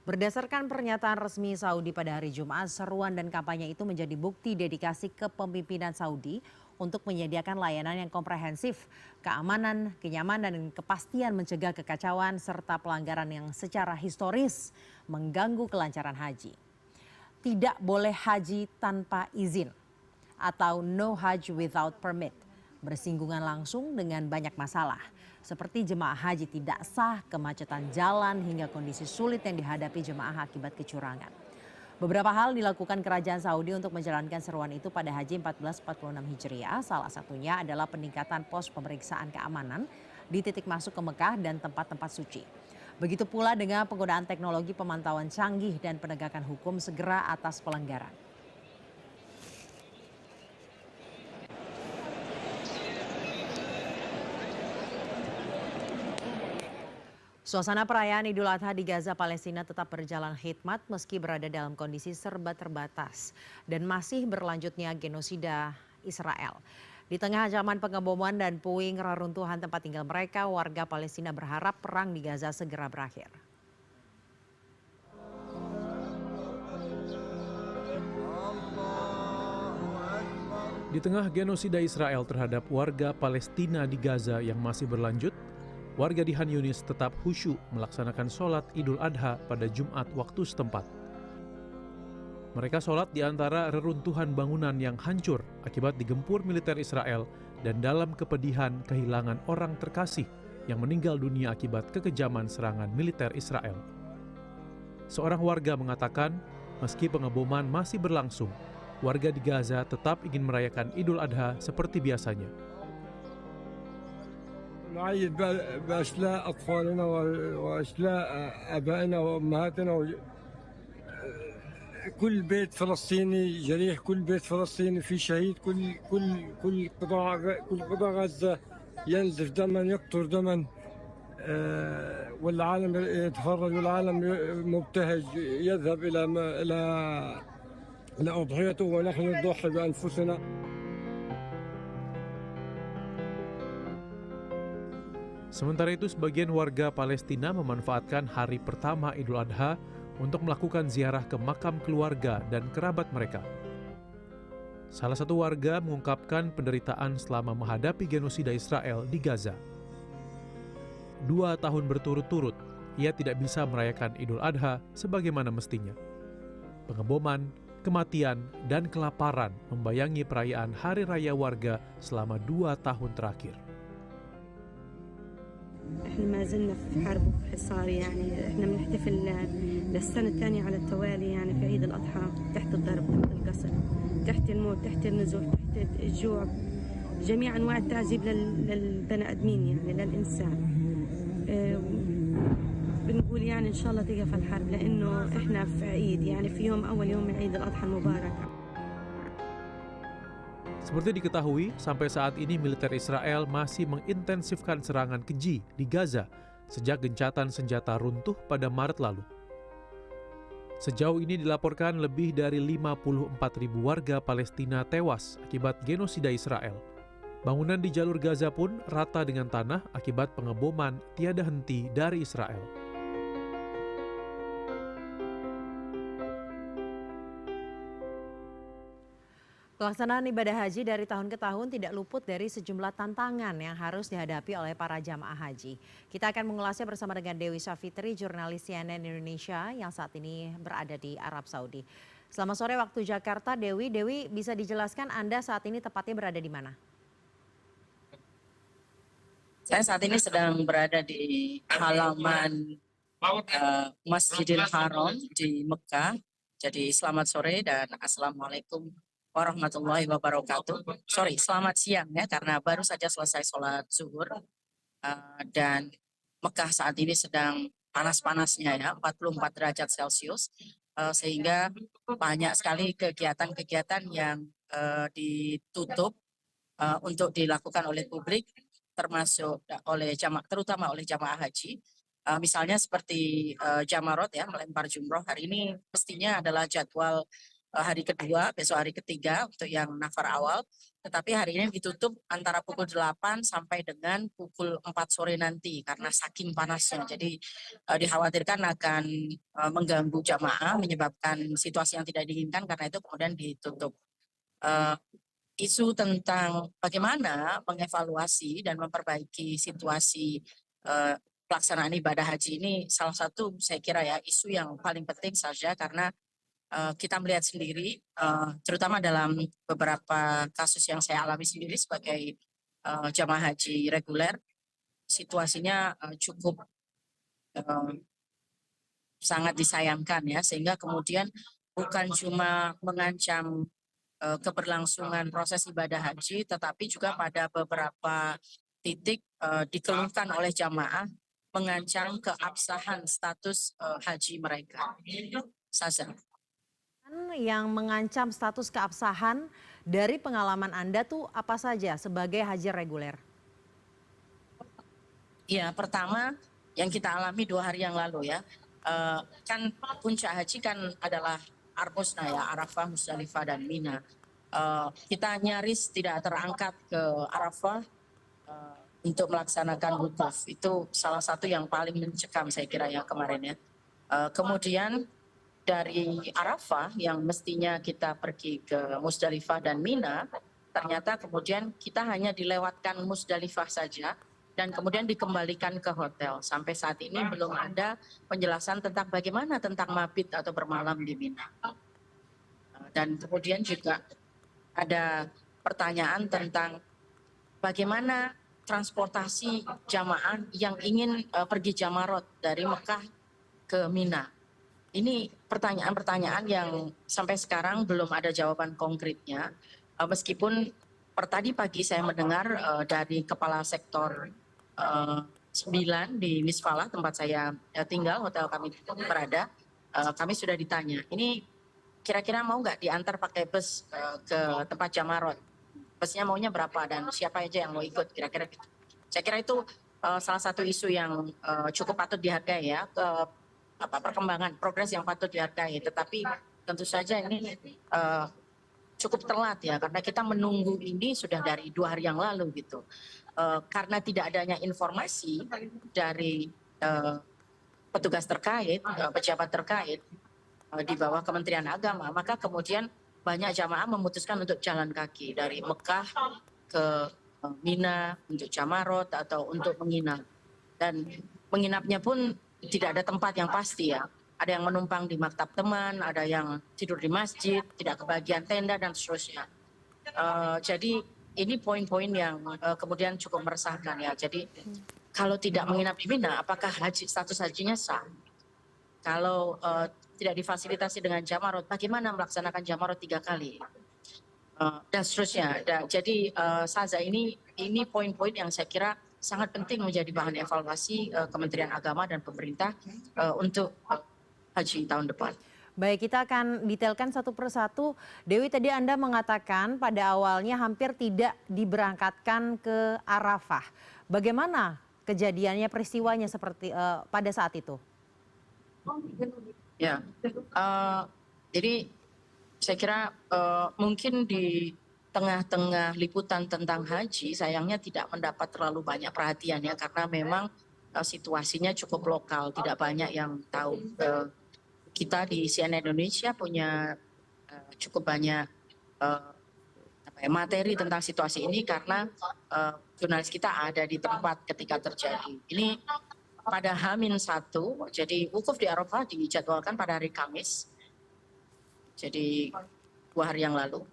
Berdasarkan pernyataan resmi Saudi pada hari Jumat, seruan dan kampanye itu menjadi bukti dedikasi kepemimpinan Saudi untuk menyediakan layanan yang komprehensif, keamanan, kenyamanan, dan kepastian mencegah kekacauan serta pelanggaran yang secara historis mengganggu kelancaran haji. Tidak boleh haji tanpa izin atau no hajj without permit bersinggungan langsung dengan banyak masalah, seperti jemaah haji tidak sah, kemacetan jalan, hingga kondisi sulit yang dihadapi jemaah akibat kecurangan. Beberapa hal dilakukan kerajaan Saudi untuk menjalankan seruan itu pada Haji 1446 Hijriah. Salah satunya adalah peningkatan pos pemeriksaan keamanan di titik masuk ke Mekah dan tempat-tempat suci. Begitu pula dengan penggunaan teknologi pemantauan canggih dan penegakan hukum segera atas pelanggaran. Suasana perayaan Idul Adha di Gaza, Palestina tetap berjalan hikmat meski berada dalam kondisi serba terbatas dan masih berlanjutnya genosida Israel. Di tengah ancaman pengeboman dan puing reruntuhan tempat tinggal mereka, warga Palestina berharap perang di Gaza segera berakhir. Di tengah genosida Israel terhadap warga Palestina di Gaza yang masih berlanjut, warga di Khan Yunis tetap khusyuk melaksanakan sholat Idul Adha pada Jumat waktu setempat. Mereka sholat di antara reruntuhan bangunan yang hancur akibat digempur militer Israel dan dalam kepedihan kehilangan orang terkasih yang meninggal dunia akibat kekejaman serangan militer Israel. Seorang warga mengatakan, meski pengeboman masih berlangsung, warga di Gaza tetap ingin merayakan Idul Adha seperti biasanya. نعيد بأشلاء أطفالنا وأشلاء أبائنا وأمهاتنا كل بيت فلسطيني جريح، كل بيت فلسطيني في شهيد، كل قطاع غزة ينزف دما، يقطر دما، والعالم يتفرج والعالم مبتهج يذهب إلى أضحيته ونحن نضحي بأنفسنا. Sementara itu, sebagian warga Palestina memanfaatkan hari pertama Idul Adha untuk melakukan ziarah ke makam keluarga dan kerabat mereka. Salah satu warga mengungkapkan penderitaan selama menghadapi genosida Israel di Gaza. 2 tahun berturut-turut, ia tidak bisa merayakan Idul Adha sebagaimana mestinya. Pengeboman, kematian, dan kelaparan membayangi perayaan hari raya warga selama 2 tahun terakhir. احنا ما زلنا في حرب وفي حصار، يعني احنا بنحتفل للسنه الثانيه على التوالي يعني في عيد الاضحى تحت الضرب، تحت القصف، تحت الموت، تحت النزوح، تحت الجوع، جميع انواع التعذيب للبني ادمين يعني للانسان. بنقول يعني ان شاء الله تقف الحرب لانه احنا في عيد، يعني في اول يوم من عيد الاضحى المبارك. Seperti diketahui, sampai saat ini militer Israel masih mengintensifkan serangan keji di Gaza sejak gencatan senjata runtuh pada Maret lalu. Sejauh ini dilaporkan lebih dari 54.000 warga Palestina tewas akibat genosida Israel. Bangunan di jalur Gaza pun rata dengan tanah akibat pengeboman tiada henti dari Israel. Pelaksanaan ibadah haji dari tahun ke tahun tidak luput dari sejumlah tantangan yang harus dihadapi oleh para jamaah haji. Kita akan mengulasnya bersama dengan Dewi Savitri, jurnalis CNN Indonesia yang saat ini berada di Arab Saudi. Selamat sore waktu Jakarta, Dewi. Dewi, bisa dijelaskan Anda saat ini tepatnya berada di mana? Saya saat ini sedang berada di halaman Masjidil Haram di Mekah. Jadi selamat sore dan Assalamualaikum warahmatullahi wabarakatuh. Selamat siang ya, karena baru saja selesai sholat zuhur. Dan Mekah saat ini sedang panas-panasnya ya, 44 derajat Celcius. Sehingga banyak sekali kegiatan-kegiatan yang ditutup untuk dilakukan oleh publik, termasuk terutama oleh jamaah haji. Misalnya seperti Jamarot ya, melempar jumroh hari ini mestinya adalah jadwal hari kedua, besok hari ketiga untuk yang nafar awal, tetapi hari ini ditutup antara pukul 8 sampai dengan pukul 4 sore nanti karena saking panasnya. Jadi dikhawatirkan akan mengganggu jamaah, menyebabkan situasi yang tidak diinginkan, karena itu kemudian ditutup. Isu tentang bagaimana mengevaluasi dan memperbaiki situasi pelaksanaan ibadah haji ini salah satu saya kira ya isu yang paling penting saja, karena kita melihat sendiri terutama dalam beberapa kasus yang saya alami sendiri sebagai jamaah haji reguler, situasinya cukup sangat disayangkan ya, sehingga kemudian bukan cuma mengancam keberlangsungan proses ibadah haji, tetapi juga pada beberapa titik dikeluhkan oleh jamaah mengancam keabsahan status haji mereka. Saza. Yang mengancam status keabsahan dari pengalaman Anda tuh apa saja sebagai haji reguler? Ya, pertama yang kita alami 2 hari yang lalu ya, kan puncak haji kan adalah Armusna ya, Arafah, Musdalifah dan Mina. Kita nyaris tidak terangkat ke Arafah untuk melaksanakan wukuf. Itu salah satu yang paling mencekam saya kira ya kemarin ya. Kemudian dari Arafah yang mestinya kita pergi ke Musdalifah dan Mina, ternyata kemudian kita hanya dilewatkan Musdalifah saja dan kemudian dikembalikan ke hotel. Sampai saat ini belum ada penjelasan tentang bagaimana tentang mabit atau bermalam di Mina. Dan kemudian juga ada pertanyaan tentang bagaimana transportasi jamaah yang ingin pergi Jamarot dari Mekah ke Mina. Ini pertanyaan-pertanyaan yang sampai sekarang belum ada jawaban konkretnya. Meskipun tadi pagi saya mendengar dari Kepala Sektor 9 di Misfalah, tempat saya tinggal, hotel kami berada, kami sudah ditanya, ini kira-kira mau nggak diantar pakai bus ke tempat Jamarot? Busnya maunya berapa dan siapa aja yang mau ikut, kira-kira gitu. Saya kira itu salah satu isu yang cukup patut dihargai ya, perkembangan progres yang patut dihargai. Tetapi tentu saja ini cukup telat ya, karena kita menunggu ini sudah dari 2 hari yang lalu gitu. Karena tidak adanya informasi dari petugas terkait, pejabat terkait di bawah Kementerian Agama, maka kemudian banyak jamaah memutuskan untuk jalan kaki dari Mekah ke Mina untuk Jamarot atau untuk menginap. Dan menginapnya pun tidak ada tempat yang pasti ya. Ada yang menumpang di maktab teman, ada yang tidur di masjid, tidak kebagian tenda dan seterusnya. Jadi ini poin-poin yang kemudian cukup meresahkan ya. Jadi kalau tidak menginap di Mina, apakah status hajinya sah? Kalau tidak difasilitasi dengan Jamarot, bagaimana melaksanakan Jamarot 3 kali? Dan seterusnya. Jadi Saza, ini poin-poin yang saya kira sangat penting menjadi bahan evaluasi Kementerian Agama dan pemerintah untuk haji tahun depan. Baik, kita akan detailkan satu persatu. Dewi, tadi Anda mengatakan pada awalnya hampir tidak diberangkatkan ke Arafah. Bagaimana kejadiannya, peristiwanya seperti pada saat itu? Ya, jadi saya kira mungkin di tengah-tengah liputan tentang haji sayangnya tidak mendapat terlalu banyak perhatian ya, karena memang situasinya cukup lokal, tidak banyak yang tahu. Kita di CNN Indonesia punya cukup banyak materi tentang situasi ini karena jurnalis kita ada di tempat ketika terjadi. Ini pada H-1, jadi wukuf di Arafah dijadwalkan pada hari Kamis, jadi 2 hari yang lalu.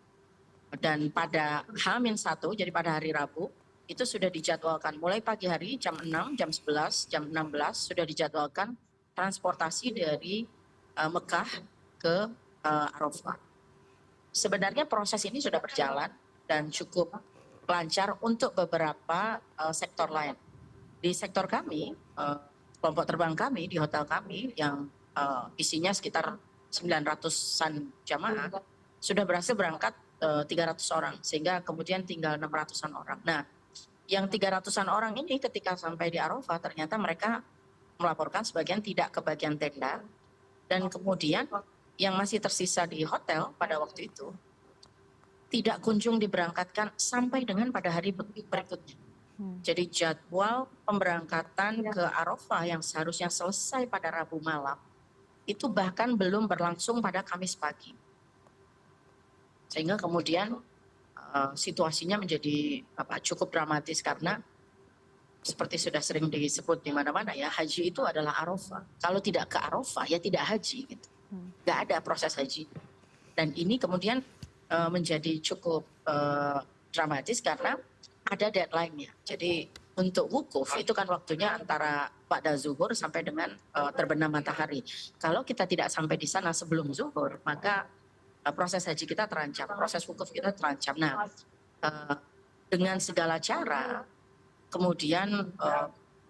Dan pada H-1, jadi pada hari Rabu, itu sudah dijadwalkan mulai pagi hari jam 6, jam 11, jam 16 sudah dijadwalkan transportasi dari Mekah ke Arafah. Sebenarnya proses ini sudah berjalan dan cukup lancar untuk beberapa sektor lain. Di sektor kami, kelompok terbang kami di hotel kami yang isinya sekitar 900-an jamaah sudah berhasil berangkat 300 orang, sehingga kemudian tinggal 600-an orang. Nah, yang 300-an orang ini ketika sampai di Arafah ternyata mereka melaporkan sebagian tidak ke bagian tenda, dan kemudian yang masih tersisa di hotel pada waktu itu tidak kunjung diberangkatkan sampai dengan pada hari berikutnya. Jadi jadwal pemberangkatan ke Arafah yang seharusnya selesai pada Rabu malam itu bahkan belum berlangsung pada Kamis pagi. Sehingga kemudian situasinya menjadi cukup dramatis karena seperti sudah sering disebut di mana-mana ya, haji itu adalah Arafah. Kalau tidak ke Arafah ya tidak haji gitu. Nggak ada proses haji. Dan ini kemudian menjadi cukup dramatis karena ada deadline-nya. Jadi untuk wukuf itu kan waktunya antara pada zuhur sampai dengan terbenam matahari. Kalau kita tidak sampai di sana sebelum zuhur, maka proses haji kita terancam, proses wukuf kita terancam. Nah, dengan segala cara, kemudian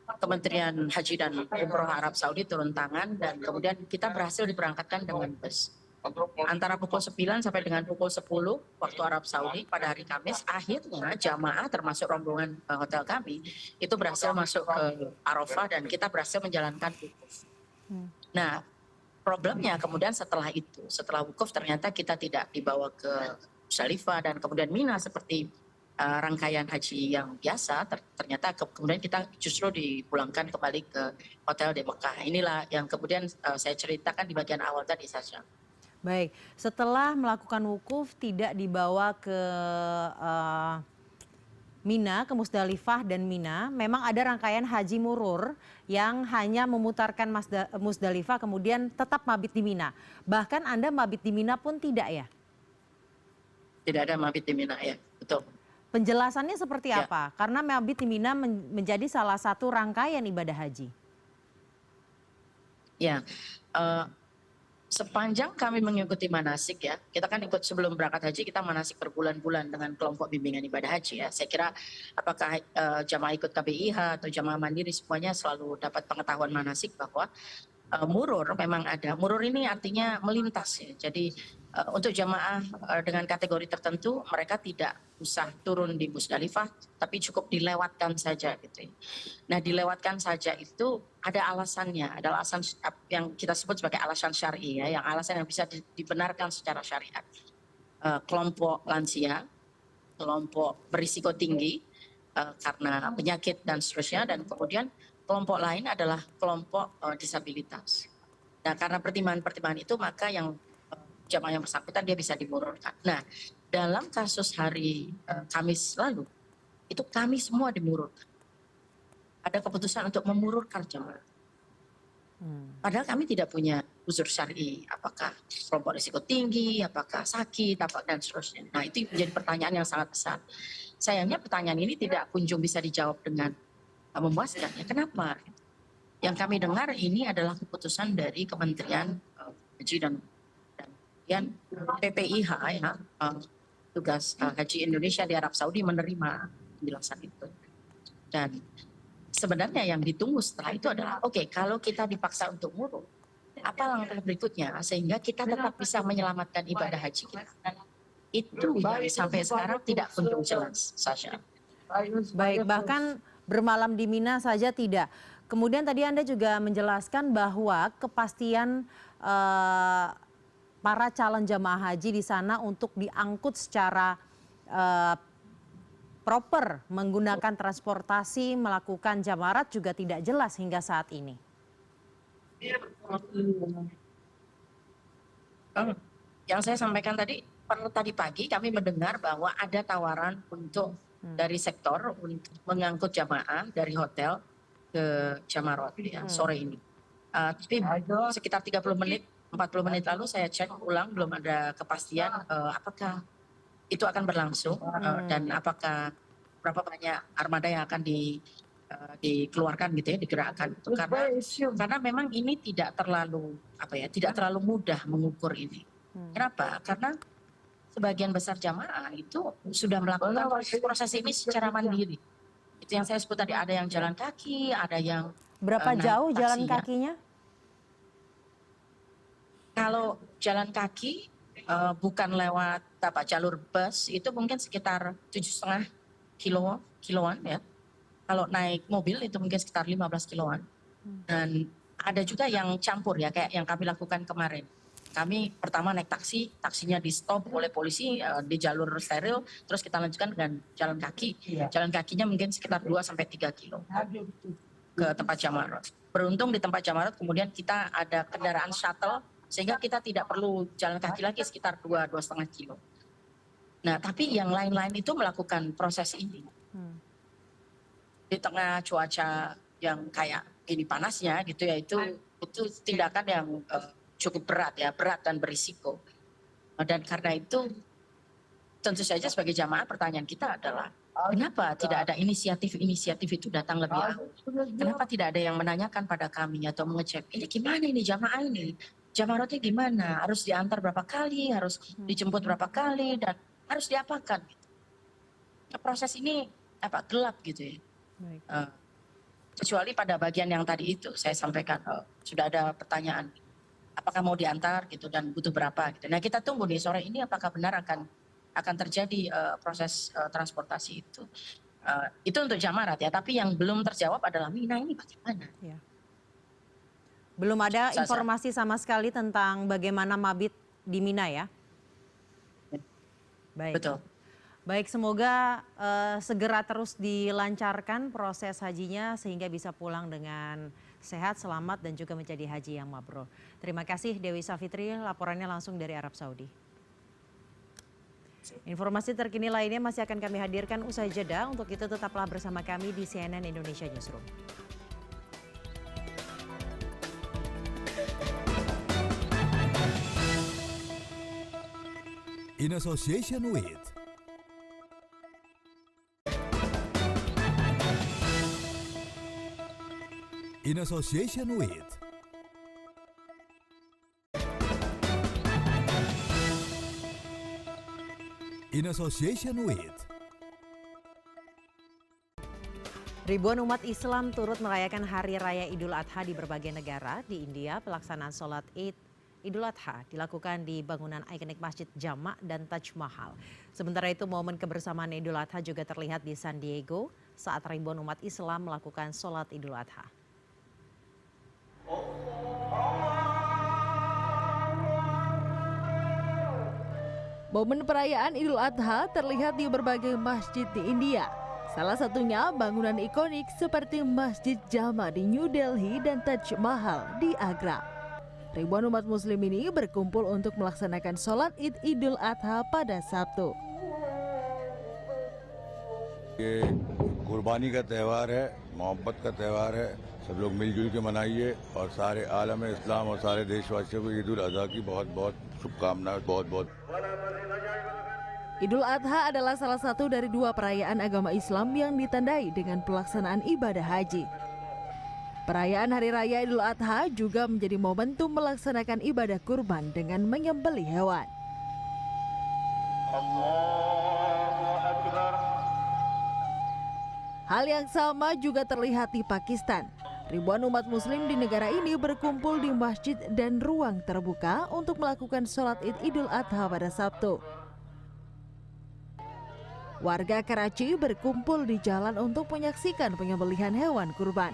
Kementerian Haji dan Umroh Arab Saudi turun tangan dan kemudian kita berhasil diberangkatkan dengan bus. Antara pukul 9 sampai dengan pukul 10 waktu Arab Saudi pada hari Kamis, akhirnya jamaah termasuk rombongan hotel kami itu berhasil masuk ke Arafah dan kita berhasil menjalankan wukuf. Nah, problemnya kemudian setelah itu, setelah wukuf ternyata kita tidak dibawa ke Musdalifah dan kemudian Mina seperti rangkaian haji yang biasa, ternyata kemudian kita justru dipulangkan kembali ke hotel di Mekah. Inilah yang kemudian saya ceritakan di bagian awal tadi saja. Baik, setelah melakukan wukuf tidak dibawa ke Mina, ke Musdalifah dan Mina, memang ada rangkaian haji murur yang hanya memutarkan Musdalifah kemudian tetap mabit di Mina. Bahkan Anda mabit di Mina pun tidak ya? Tidak ada mabit di Mina ya, betul. Penjelasannya seperti apa? Karena mabit di Mina menjadi salah satu rangkaian ibadah haji. Ya, sepanjang kami mengikuti manasik ya, kita kan ikut sebelum berangkat haji kita manasik berbulan-bulan dengan kelompok bimbingan ibadah haji ya. Saya kira apakah jamaah ikut KBIH atau jamaah mandiri semuanya selalu dapat pengetahuan manasik bahwa murur memang ada. Murur ini artinya melintas ya. Jadi untuk jamaah dengan kategori tertentu mereka tidak usah turun di Musdalifah tapi cukup dilewatkan saja gitu ya. Nah, dilewatkan saja itu ada alasannya, ada alasan yang kita sebut sebagai alasan syar'i ya, yang alasan yang bisa dibenarkan secara syariat. Kelompok lansia, kelompok berisiko tinggi karena penyakit dan seterusnya, dan kemudian kelompok lain adalah kelompok disabilitas. Nah, karena pertimbangan-pertimbangan itu maka yang jamaah yang bersangkutan dia bisa dimururkan. Nah, dalam kasus hari Kamis lalu itu kami semua dimururkan. Ada keputusan untuk memururkan jamaah. Padahal kami tidak punya uzur syar'i, apakah kelompok risiko tinggi, apakah sakit, dan seterusnya. Nah, itu menjadi pertanyaan yang sangat besar. Sayangnya pertanyaan ini tidak kunjung bisa dijawab dengan memuaskan. Ya, kenapa? Yang kami dengar ini adalah keputusan dari Kementerian Haji dan PPIH ya, tugas Haji Indonesia di Arab Saudi menerima penjelasan itu. Dan sebenarnya yang ditunggu setelah itu adalah oke, kalau kita dipaksa untuk murur, apa langkah berikutnya sehingga kita tetap bisa menyelamatkan ibadah haji kita. Itu yang sampai sekarang tidak kunjung jelas, Sasha. Baik, bahkan bermalam di Mina saja tidak. Kemudian tadi Anda juga menjelaskan bahwa kepastian para calon jamaah haji di sana untuk diangkut secara proper menggunakan transportasi melakukan jamarat juga tidak jelas hingga saat ini. Yang saya sampaikan tadi pagi kami mendengar bahwa ada tawaran untuk dari sektor untuk mengangkut jamaah dari hotel ke Jamarat ya, sore ini. Tapi sekitar 40 menit lalu saya cek ulang, belum ada kepastian apakah itu akan berlangsung dan apakah berapa banyak armada yang akan dikeluarkan gitu ya, digerakkan itu karena memang ini tidak terlalu mudah mengukur ini. Kenapa? Karena sebagian besar jamaah itu sudah melakukan proses ini secara mandiri. Itu yang saya sebut tadi, ada yang jalan kaki, ada yang Berapa naik jauh jalan taksi, ya. kakinya? Kalau jalan kaki bukan lewat jalur bus itu mungkin sekitar 7,5 kiloan ya. Kalau naik mobil itu mungkin sekitar 15 kiloan. Dan ada juga yang campur ya, kayak yang kami lakukan kemarin. Kami pertama naik taksi, taksinya di stop oleh polisi di jalur steril, terus kita lanjutkan dengan jalan kaki. Jalan kakinya mungkin sekitar 2-3 kilo ke tempat Jamarat. Beruntung di tempat Jamarat kemudian kita ada kendaraan shuttle, sehingga kita tidak perlu jalan kaki lagi sekitar 2-2,5 kilo. Nah, tapi yang lain-lain itu melakukan proses ini. Di tengah cuaca yang kayak gini panasnya gitu ya, itu tindakan yang cukup berat ya, berat dan berisiko. Dan karena itu tentu saja sebagai jamaah pertanyaan kita adalah kenapa tidak ada inisiatif itu datang lebih awal? Kenapa tidak ada yang menanyakan pada kami atau mengecek ini gimana ini jamaah ini? Jamaratnya gimana? Harus diantar berapa kali? Harus dijemput berapa kali? Dan harus diapakan? Nah, proses ini gelap gitu ya. Kecuali pada bagian yang tadi itu saya sampaikan sudah ada pertanyaan. Apakah mau diantar gitu dan butuh berapa gitu. Nah, kita tunggu nih sore ini apakah benar akan terjadi proses transportasi itu. Itu untuk Jamarat ya, tapi yang belum terjawab adalah Mina ini bagaimana? Ya. Belum ada informasi sama sekali tentang bagaimana mabit di Mina ya? Baik. Betul. Baik, semoga segera terus dilancarkan proses hajinya sehingga bisa pulang dengan sehat, selamat dan juga menjadi haji yang mabrur. Terima kasih Dewi Savitri, laporannya langsung dari Arab Saudi. Informasi terkini lainnya masih akan kami hadirkan usai jeda. Untuk itu tetaplah bersama kami di CNN Indonesia Newsroom. In association with In association with In association with Ribuan umat Islam turut merayakan Hari Raya Idul Adha di berbagai negara. Di India, pelaksanaan sholat Id Idul Adha dilakukan di bangunan ikonik Masjid Jama' dan Taj Mahal. Sementara itu, momen kebersamaan Idul Adha juga terlihat di San Diego saat ribuan umat Islam melakukan sholat Idul Adha. Momen perayaan Idul Adha terlihat di berbagai masjid di India. Salah satunya bangunan ikonik seperti Masjid Jama di New Delhi dan Taj Mahal di Agra. Ribuan umat muslim ini berkumpul untuk melaksanakan sholat Id Idul Adha pada Sabtu. ये कुर्बानी का त्यौहार है, मोहब्बत का त्यौहार है। सब लोग मिलजुल के मनाइए और सारे आलम इस्लाम और सारे देशवासियों को ईद उल अज़हा की बहुत-बहुत शुभकामनाएं, बहुत-बहुत। Idul Adha adalah salah satu dari dua perayaan agama Islam yang ditandai dengan pelaksanaan ibadah haji. Perayaan Hari Raya Idul Adha juga menjadi momentum melaksanakan ibadah kurban dengan menyembelih hewan. Hal yang sama juga terlihat di Pakistan. Ribuan umat muslim di negara ini berkumpul di masjid dan ruang terbuka untuk melakukan sholat Id Idul Adha pada Sabtu. Warga Karachi berkumpul di jalan untuk menyaksikan penyembelihan hewan kurban.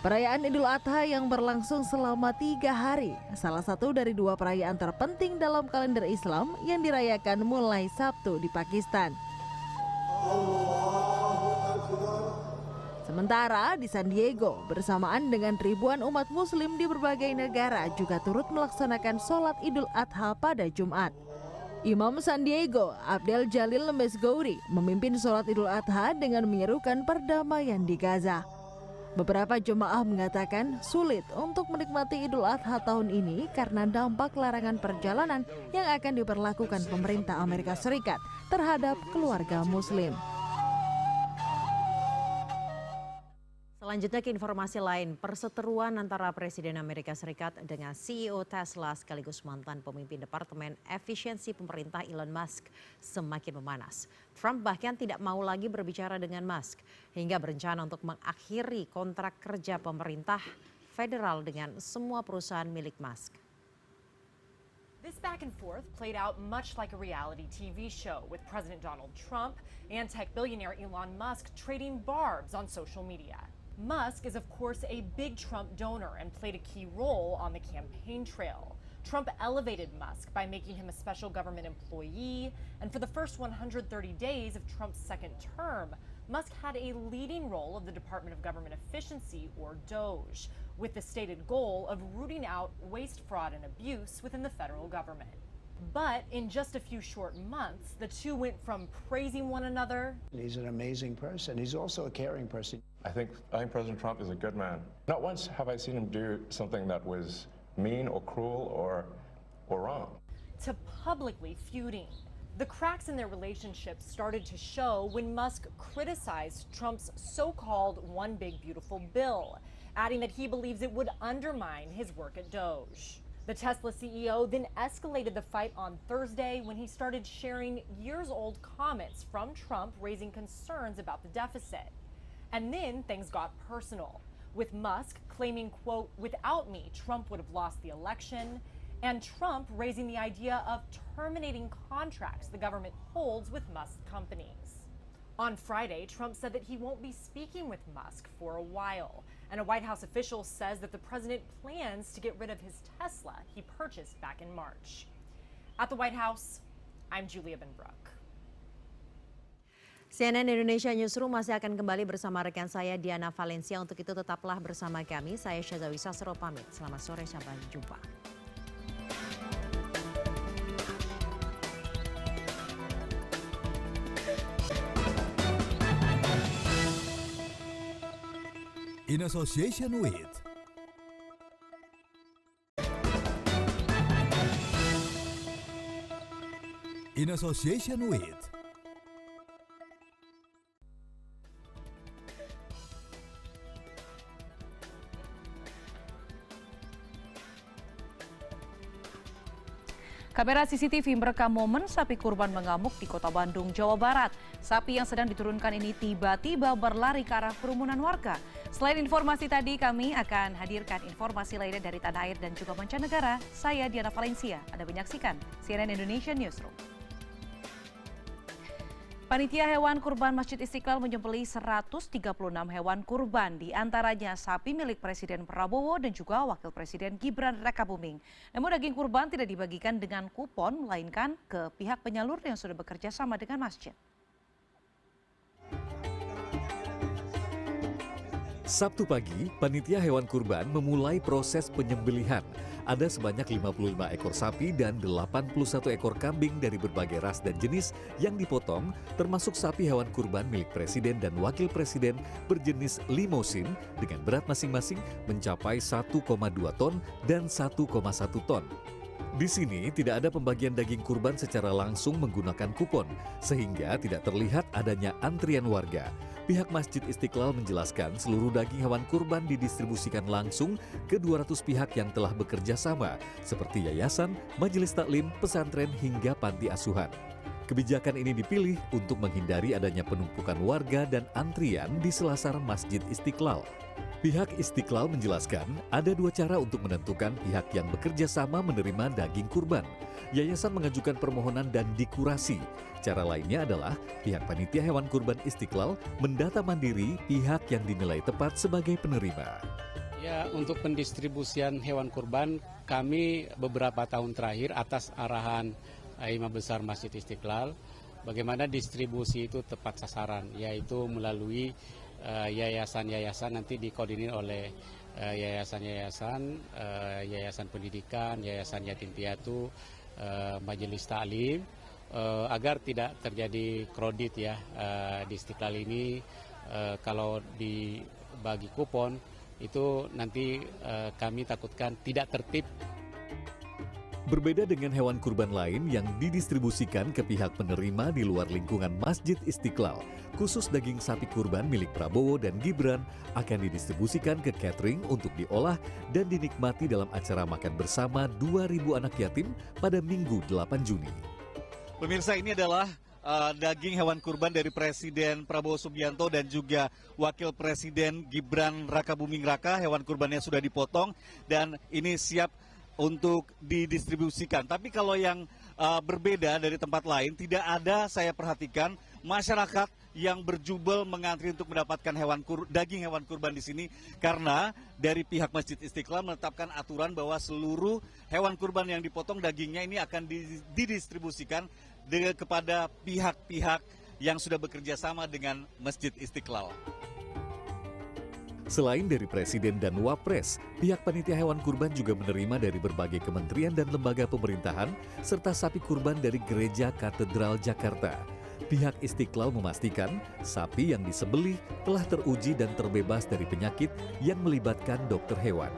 Perayaan Idul Adha yang berlangsung selama 3 hari, salah satu dari dua perayaan terpenting dalam kalender Islam yang dirayakan mulai Sabtu di Pakistan. Sementara di San Diego, bersamaan dengan ribuan umat muslim di berbagai negara juga turut melaksanakan sholat Idul Adha pada Jumat. Imam San Diego, Abdel Jalil Mesgouri, memimpin sholat Idul Adha dengan menyerukan perdamaian di Gaza. Beberapa jemaah mengatakan sulit untuk menikmati Idul Adha tahun ini karena dampak larangan perjalanan yang akan diberlakukan pemerintah Amerika Serikat terhadap keluarga muslim. Selanjutnya ke informasi lain, perseteruan antara Presiden Amerika Serikat dengan CEO Tesla sekaligus mantan pemimpin Departemen Efisiensi Pemerintah Elon Musk semakin memanas. Trump bahkan tidak mau lagi berbicara dengan Musk hingga berencana untuk mengakhiri kontrak kerja pemerintah federal dengan semua perusahaan milik Musk. This back and forth played out much like a reality TV show with President Donald Trump and tech billionaire Elon Musk trading barbs on social media. Musk is, of course, a big Trump donor and played a key role on the campaign trail. Trump elevated Musk by making him a special government employee, and for the first 130 days of Trump's second term, Musk had a leading role of the Department of Government Efficiency, or DOGE, with the stated goal of rooting out waste, fraud, and abuse within the federal government. But in just a few short months, the two went from praising one another. He's an amazing person. He's also a caring person. I think President Trump is a good man. Not once have I seen him do something that was mean or cruel or wrong. To publicly feuding. The cracks in their relationship started to show when Musk criticized Trump's so-called One Big Beautiful Bill, adding that he believes it would undermine his work at DOGE. The Tesla CEO then escalated the fight on Thursday when he started sharing years-old comments from Trump raising concerns about the deficit. And then things got personal, with Musk claiming, quote, "Without me, Trump would have lost the election," and Trump raising the idea of terminating contracts the government holds with Musk companies. On Friday, Trump said that he won't be speaking with Musk for a while, and a White House official says that the president plans to get rid of his Tesla he purchased back in March. At the White House, I'm Julia Benbrook. CNN Indonesia Newsroom masih akan kembali bersama rekan saya Diana Valencia. Untuk itu tetaplah bersama kami. Saya Syazawi Sasro pamit. Selamat sore, sampai jumpa. In association with Kamera CCTV merekam momen sapi kurban mengamuk di Kota Bandung, Jawa Barat. Sapi yang sedang diturunkan ini tiba-tiba berlari ke arah kerumunan warga. Selain informasi tadi, kami akan hadirkan informasi lainnya dari tanah air dan juga mancanegara. Saya Diana Valencia. Anda menyaksikan CNN Indonesia Newsroom. Panitia hewan kurban Masjid Istiqlal menyembelih 136 hewan kurban, di antaranya sapi milik Presiden Prabowo dan juga Wakil Presiden Gibran Rakabuming. Namun daging kurban tidak dibagikan dengan kupon, melainkan ke pihak penyalur yang sudah bekerja sama dengan masjid. Sabtu pagi, panitia hewan kurban memulai proses penyembelihan. Ada sebanyak 55 ekor sapi dan 81 ekor kambing dari berbagai ras dan jenis yang dipotong, termasuk sapi hewan kurban milik Presiden dan Wakil Presiden berjenis limousin dengan berat masing-masing mencapai 1,2 ton dan 1,1 ton. Di sini tidak ada pembagian daging kurban secara langsung menggunakan kupon, sehingga tidak terlihat adanya antrian warga. Pihak Masjid Istiqlal menjelaskan seluruh daging hewan kurban didistribusikan langsung ke 200 pihak yang telah bekerja sama, seperti yayasan, majelis taklim, pesantren, hingga panti asuhan. Kebijakan ini dipilih untuk menghindari adanya penumpukan warga dan antrian di selasar Masjid Istiqlal. Pihak Istiqlal menjelaskan ada dua cara untuk menentukan pihak yang bekerja sama menerima daging kurban. Yayasan mengajukan permohonan dan dikurasi. Cara lainnya adalah pihak panitia hewan kurban Istiqlal mendata mandiri pihak yang dinilai tepat sebagai penerima. Ya, untuk pendistribusian hewan kurban kami beberapa tahun terakhir atas arahan Imam Besar Masjid Istiqlal, bagaimana distribusi itu tepat sasaran, yaitu melalui yayasan-yayasan, nanti dikoordinir oleh yayasan-yayasan, yayasan pendidikan, yayasan yatim piatu, majelis taklim, agar tidak terjadi kredit ya di Istiqlal ini. Kalau dibagi kupon itu nanti kami takutkan tidak tertib. Berbeda dengan hewan kurban lain yang didistribusikan ke pihak penerima di luar lingkungan Masjid Istiqlal, khusus daging sapi kurban milik Prabowo dan Gibran akan didistribusikan ke catering untuk diolah dan dinikmati dalam acara makan bersama 2.000 anak yatim pada Minggu 8 Juni. Pemirsa, ini adalah daging hewan kurban dari Presiden Prabowo Subianto dan juga Wakil Presiden Gibran Rakabuming Raka. Hewan kurbannya sudah dipotong dan ini siap untuk didistribusikan. Tapi kalau yang berbeda dari tempat lain, tidak ada, saya perhatikan, masyarakat yang berjubel mengantri untuk mendapatkan daging hewan kurban di sini, karena dari pihak Masjid Istiqlal menetapkan aturan bahwa seluruh hewan kurban yang dipotong dagingnya ini akan didistribusikan kepada pihak-pihak yang sudah bekerja sama dengan Masjid Istiqlal. Selain dari Presiden dan Wapres, pihak panitia hewan kurban juga menerima dari berbagai kementerian dan lembaga pemerintahan, serta sapi kurban dari Gereja Katedral Jakarta. Pihak Istiqlal memastikan sapi yang disembelih telah teruji dan terbebas dari penyakit yang melibatkan dokter hewan.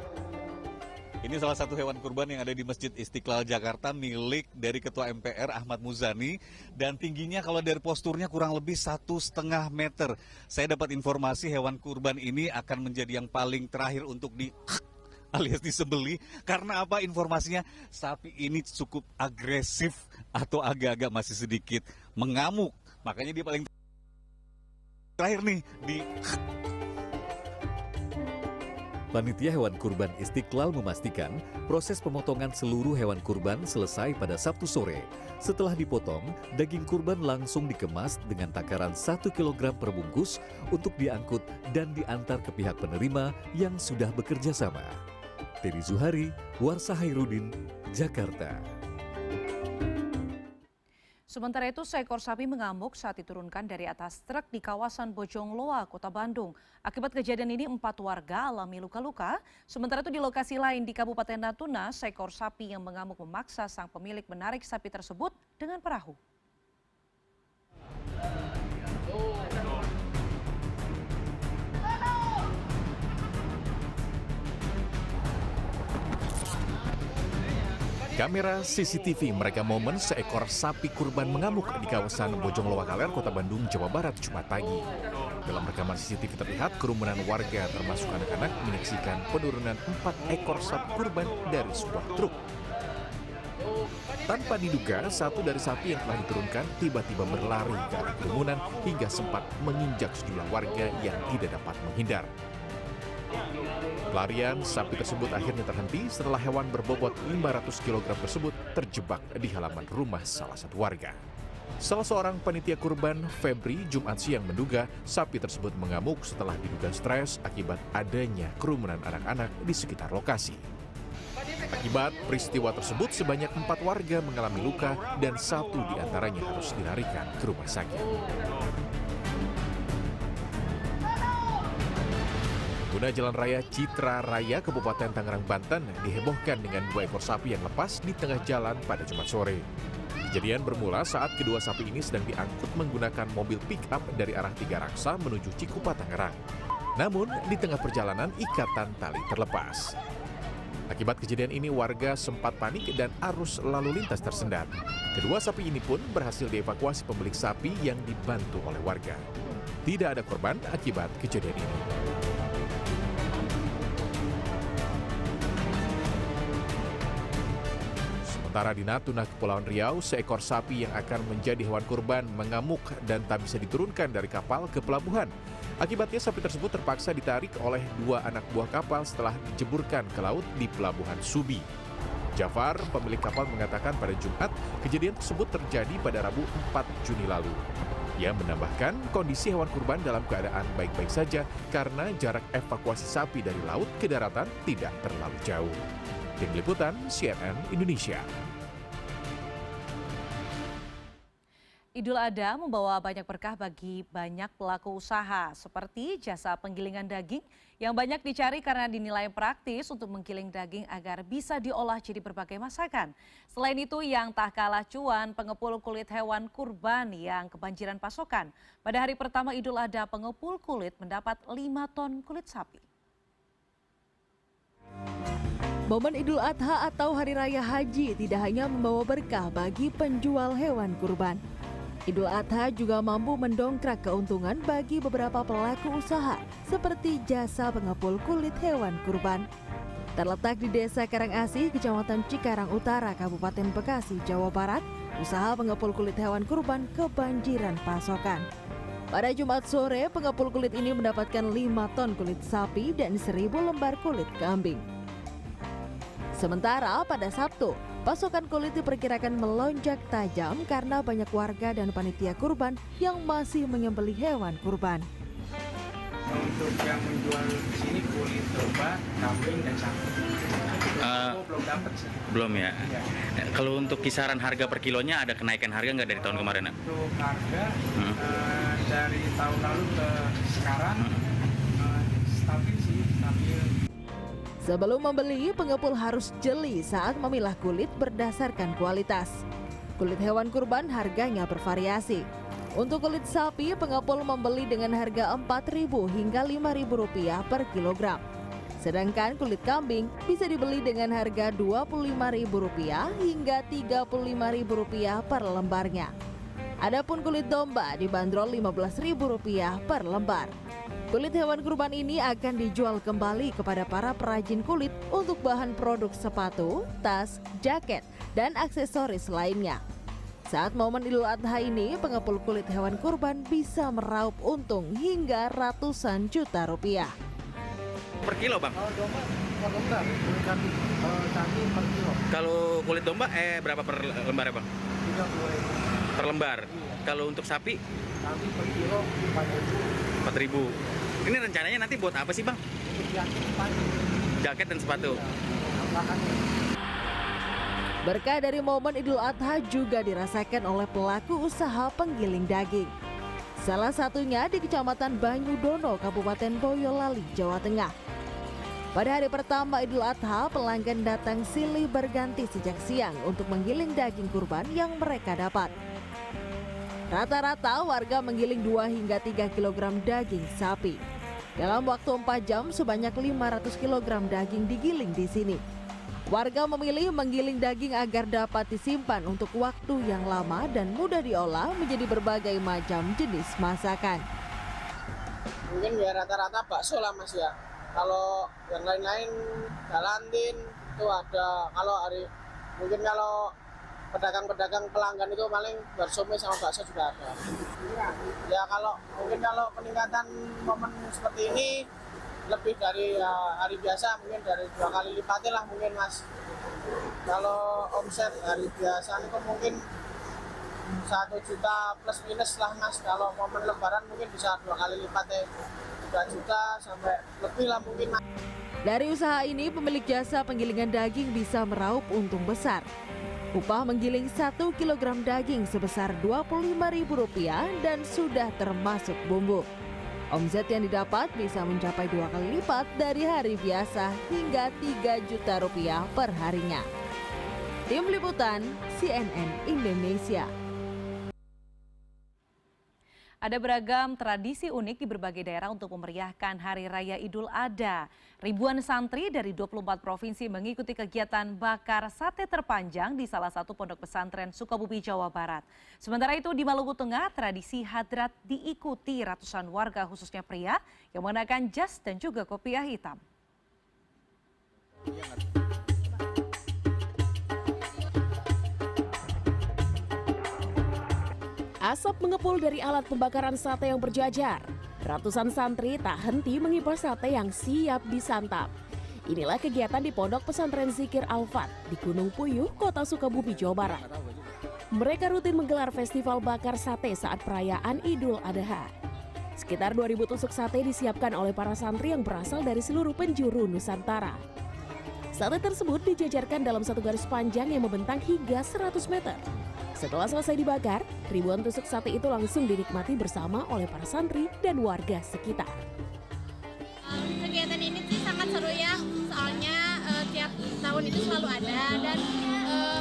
Ini salah satu hewan kurban yang ada di Masjid Istiqlal Jakarta milik dari Ketua MPR Ahmad Muzani, dan tingginya kalau dari posturnya kurang lebih 1,5 meter. Saya dapat informasi hewan kurban ini akan menjadi yang paling terakhir untuk alias disembeli. Karena apa informasinya? Sapi ini cukup agresif atau agak-agak masih sedikit mengamuk. Makanya dia paling terakhir nih Panitia Hewan Kurban Istiqlal memastikan proses pemotongan seluruh hewan kurban selesai pada Sabtu sore. Setelah dipotong, daging kurban langsung dikemas dengan takaran 1 kg per bungkus untuk diangkut dan diantar ke pihak penerima yang sudah bekerja sama. Teddy Zuhari, Warsa Hairudin, Jakarta. Sementara itu, seekor sapi mengamuk saat diturunkan dari atas truk di kawasan Bojongloa, Kota Bandung. Akibat kejadian ini, 4 warga alami luka-luka. Sementara itu di lokasi lain di Kabupaten Natuna, seekor sapi yang mengamuk memaksa sang pemilik menarik sapi tersebut dengan perahu. Kamera CCTV merekam momen seekor sapi kurban mengamuk di kawasan Bojongloa Kaler, Kota Bandung, Jawa Barat, Jumat pagi. Dalam rekaman CCTV terlihat kerumunan warga termasuk anak-anak menyaksikan penurunan 4 ekor sapi kurban dari sebuah truk. Tanpa diduga, satu dari sapi yang telah diturunkan tiba-tiba berlari ke arah kerumunan hingga sempat menginjak sejumlah warga yang tidak dapat menghindar. Pelarian sapi tersebut akhirnya terhenti setelah hewan berbobot 500 kg tersebut terjebak di halaman rumah salah satu warga. Salah seorang panitia kurban, Febri, Jumat siang menduga sapi tersebut mengamuk setelah diduga stres akibat adanya kerumunan anak-anak di sekitar lokasi. Akibat peristiwa tersebut, sebanyak 4 warga mengalami luka dan 1 diantaranya harus dilarikan ke rumah sakit. Pengguna Jalan Raya Citra Raya, Kabupaten Tangerang, Banten dihebohkan dengan 2 ekor sapi yang lepas di tengah jalan pada Jumat sore. Kejadian bermula saat kedua sapi ini sedang diangkut menggunakan mobil pick-up dari arah Tiga Raksa menuju Cikupa, Tangerang. Namun, di tengah perjalanan ikatan tali terlepas. Akibat kejadian ini, warga sempat panik dan arus lalu lintas tersendat. Kedua sapi ini pun berhasil dievakuasi pemilik sapi yang dibantu oleh warga. Tidak ada korban akibat kejadian ini. Sementara di Natuna, Kepulauan Riau, seekor sapi yang akan menjadi hewan kurban mengamuk dan tak bisa diturunkan dari kapal ke pelabuhan. Akibatnya sapi tersebut terpaksa ditarik oleh 2 anak buah kapal setelah dijeburkan ke laut di Pelabuhan Subi. Jafar, pemilik kapal, mengatakan pada Jumat kejadian tersebut terjadi pada Rabu 4 Juni lalu. Ia menambahkan kondisi hewan kurban dalam keadaan baik-baik saja karena jarak evakuasi sapi dari laut ke daratan tidak terlalu jauh. Tim Liputan CNN Indonesia. Idul Adha membawa banyak berkah bagi banyak pelaku usaha, seperti jasa penggilingan daging yang banyak dicari karena dinilai praktis untuk menggiling daging agar bisa diolah jadi berbagai masakan. Selain itu, yang tak kalah cuan, pengepul kulit hewan kurban yang kebanjiran pasokan. Pada hari pertama Idul Adha, pengepul kulit mendapat 5 ton kulit sapi. Momen Idul Adha atau Hari Raya Haji tidak hanya membawa berkah bagi penjual hewan kurban. Idul Adha juga mampu mendongkrak keuntungan bagi beberapa pelaku usaha seperti jasa pengepul kulit hewan kurban. Terletak di Desa Karangasih, Kecamatan Cikarang Utara, Kabupaten Bekasi, Jawa Barat, usaha pengepul kulit hewan kurban kebanjiran pasokan. Pada Jumat sore, pengepul kulit ini mendapatkan 5 ton kulit sapi dan 1.000 lembar kulit kambing. Sementara pada Sabtu, pasokan kulit diperkirakan melonjak tajam karena banyak warga dan panitia kurban yang masih menyembelih hewan kurban. Untuk yang menjual di sini kulit domba, kambing, dan sapi. Belum dapat sih. Belum ya? Iya. Kalau untuk kisaran harga per kilonya ada kenaikan harga nggak dari tahun kemarin? Untuk harga dari tahun lalu ke sekarang stabil sih, stabil. Sebelum membeli, pengepul harus jeli saat memilah kulit berdasarkan kualitas. Kulit hewan kurban harganya bervariasi. Untuk kulit sapi, pengepul membeli dengan harga Rp4.000 hingga Rp5.000 per kilogram. Sedangkan kulit kambing bisa dibeli dengan harga Rp25.000 hingga Rp35.000 per lembarnya. Adapun kulit domba dibanderol Rp15.000 per lembar. Kulit hewan kurban ini akan dijual kembali kepada para perajin kulit untuk bahan produk sepatu, tas, jaket, dan aksesoris lainnya. Saat momen Idul Adha ini, pengepul kulit hewan kurban bisa meraup untung hingga ratusan juta rupiah. Per kilo, Bang? Kalau domba per lembar, kulit sapi. Kalau sapi per kilo. Kalau kulit domba berapa per lembar ya, Bang? 30.000 per lembar. Iya. Kalau untuk sapi? Sapi per kilo 4.000. Ini rencananya nanti buat apa sih, Bang? Untuk jaket, sepatu. Jaket dan sepatu. Berkah dari momen Idul Adha juga dirasakan oleh pelaku usaha penggiling daging. Salah satunya di Kecamatan Banyudono, Kabupaten Boyolali, Jawa Tengah. Pada hari pertama Idul Adha, pelanggan datang silih berganti sejak siang untuk menggiling daging kurban yang mereka dapat. Rata-rata warga menggiling 2 hingga 3 kg daging sapi. Dalam waktu 4 jam, sebanyak 500 kg daging digiling di sini. Warga memilih menggiling daging agar dapat disimpan untuk waktu yang lama dan mudah diolah menjadi berbagai macam jenis masakan. Mungkin ya rata-rata bakso lah Mas ya. Kalau yang lain-lain galantin itu ada. Kalau pedagang-pedagang pelanggan itu paling bersome sama bakso juga ada. Ya kalau peningkatan momen seperti ini lebih dari hari biasa, mungkin dari 2 kali lipatnya lah mungkin Mas. Kalau omset hari biasa itu mungkin 1 juta plus minus lah Mas. Kalau momen lebaran mungkin bisa 2 kali lipatnya, 2 juta sampai lebih lah mungkin Mas. Dari usaha ini, pemilik jasa penggilingan daging bisa meraup untung besar. Upah menggiling 1 kg daging sebesar Rp25.000 dan sudah termasuk bumbu. Omset yang didapat bisa mencapai 2 kali lipat dari hari biasa hingga Rp3 juta per harinya. Tim Liputan CNN Indonesia. Ada beragam tradisi unik di berbagai daerah untuk memeriahkan Hari Raya Idul Adha. Ribuan santri dari 24 provinsi mengikuti kegiatan bakar sate terpanjang di salah satu pondok pesantren Sukabumi, Jawa Barat. Sementara itu di Maluku Tengah, tradisi hadrat diikuti ratusan warga khususnya pria yang mengenakan jas dan juga kopiah hitam. Asap mengepul dari alat pembakaran sate yang berjajar. Ratusan santri tak henti mengibas sate yang siap disantap. Inilah kegiatan di Pondok Pesantren Zikir Al-Fat di Gunung Puyuh, Kota Sukabumi, Jawa Barat. Mereka rutin menggelar festival bakar sate saat perayaan Idul Adha. Sekitar 2.000 tusuk sate disiapkan oleh para santri yang berasal dari seluruh penjuru Nusantara. Sate tersebut dijajarkan dalam satu garis panjang yang membentang hingga 100 meter. Setelah selesai dibakar, ribuan tusuk sate itu langsung dinikmati bersama oleh para santri dan warga sekitar. Kegiatan ini sih sangat seru ya, soalnya tiap tahun itu selalu ada dan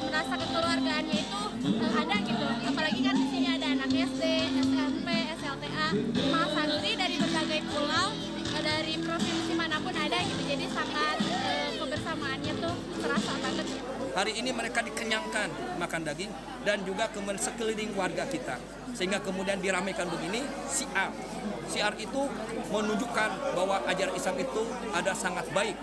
merasa kekeluargaannya itu ada gitu. Apalagi kan di sini ada anak SD, SMP, SLTA, malah santri dari berbagai pulau, dari provinsi manapun ada gitu. Jadi sangat kebersamaannya tuh Hari ini mereka dikenyangkan makan daging dan juga kemudian sekeliling warga kita. Sehingga kemudian diramaikan begini, syiar. Syiar itu menunjukkan bahwa ajaran Islam itu ada sangat baik.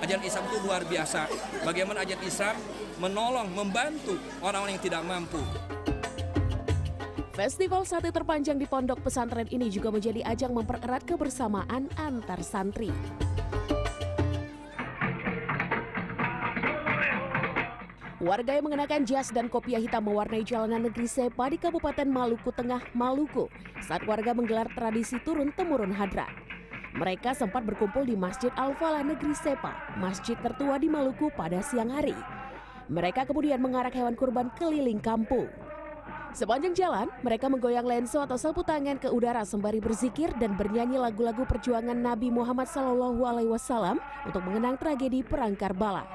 Ajaran Islam itu luar biasa. Bagaimana ajaran Islam menolong, membantu orang-orang yang tidak mampu. Festival sate terpanjang di pondok pesantren ini juga menjadi ajang mempererat kebersamaan antar santri. Warga yang mengenakan jas dan kopiah hitam mewarnai jalanan negeri Sepa di Kabupaten Maluku Tengah, Maluku, saat warga menggelar tradisi turun-temurun hadrat. Mereka sempat berkumpul di Masjid Al-Falah Negeri Sepa, masjid tertua di Maluku pada siang hari. Mereka kemudian mengarak hewan kurban keliling kampung. Sepanjang jalan, mereka menggoyang lenso atau sapu tangan ke udara sembari berzikir dan bernyanyi lagu-lagu perjuangan Nabi Muhammad SAW untuk mengenang tragedi Perang Karbala.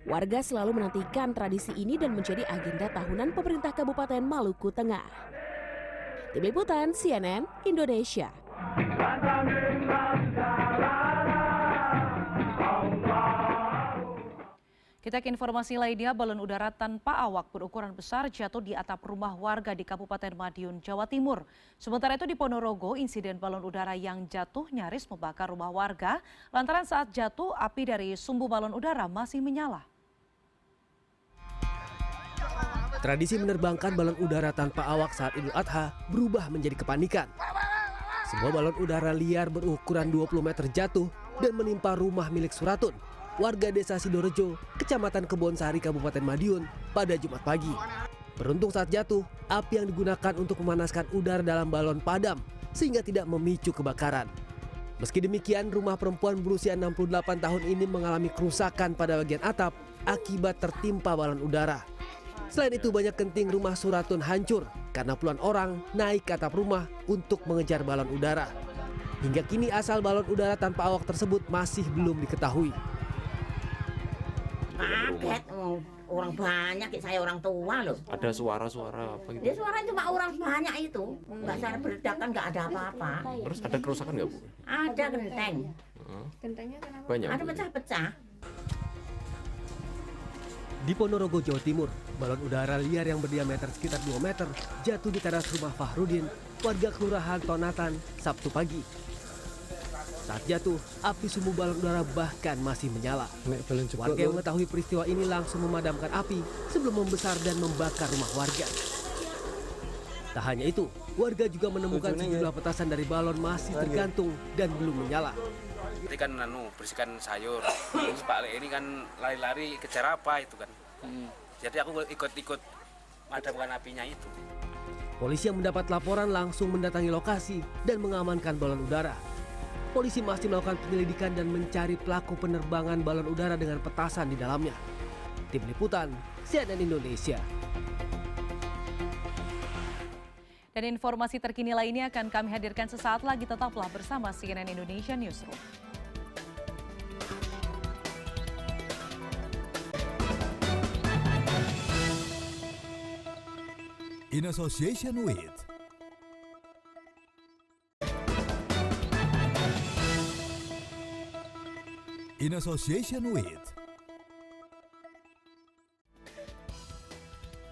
Warga selalu menantikan tradisi ini dan menjadi agenda tahunan pemerintah Kabupaten Maluku Tengah. Tim Liputan CNN Indonesia. Kita ke informasi lainnya, balon udara tanpa awak berukuran besar jatuh di atap rumah warga di Kabupaten Madiun, Jawa Timur. Sementara itu di Ponorogo, insiden balon udara yang jatuh nyaris membakar rumah warga lantaran saat jatuh api dari sumbu balon udara masih menyala. Tradisi menerbangkan balon udara tanpa awak saat Idul Adha berubah menjadi kepanikan. Sebuah balon udara liar berukuran 20 meter jatuh dan menimpa rumah milik Suratun, warga desa Sidorejo, Kecamatan Kebonsari, Kabupaten Madiun pada Jumat pagi. Beruntung saat jatuh, api yang digunakan untuk memanaskan udara dalam balon padam sehingga tidak memicu kebakaran. Meski demikian, rumah perempuan berusia 68 tahun ini mengalami kerusakan pada bagian atap akibat tertimpa balon udara. Selain itu, banyak genting rumah Suratun hancur karena puluhan orang naik ke atap rumah untuk mengejar balon udara. Hingga kini asal balon udara tanpa awak tersebut masih belum diketahui. Kaget, orang banyak, saya orang tua loh. Ada suara-suara apa gitu? Dia suara cuma orang banyak itu, nggak suara berledakan, nggak ada apa-apa. Terus ada kerusakan nggak Bu? Ada genteng. Gentengnya kenapa? Banyak. Ada pecah-pecah. Di Ponorogo, Jawa Timur, balon udara liar yang berdiameter sekitar 2 meter jatuh di teras rumah Fahrudin, warga Kelurahan Tonatan, Sabtu pagi. Saat jatuh, api sumbu balon udara bahkan masih menyala. Warga yang mengetahui peristiwa ini langsung memadamkan api sebelum membesar dan membakar rumah warga. Tak hanya itu, warga juga menemukan sejumlah petasan dari balon masih tergantung dan belum menyala. Ini kan bersihkan sayur, terus Pak Le ini kan lari-lari kejar apa itu kan. Jadi aku ikut madamkan apinya itu. Polisi yang mendapat laporan langsung mendatangi lokasi dan mengamankan balon udara. Polisi masih melakukan penyelidikan dan mencari pelaku penerbangan balon udara dengan petasan di dalamnya. Tim Liputan CNN Indonesia. Dan informasi terkini lainnya akan kami hadirkan sesaat lagi, tetaplah bersama CNN Indonesia Newsroom. In association with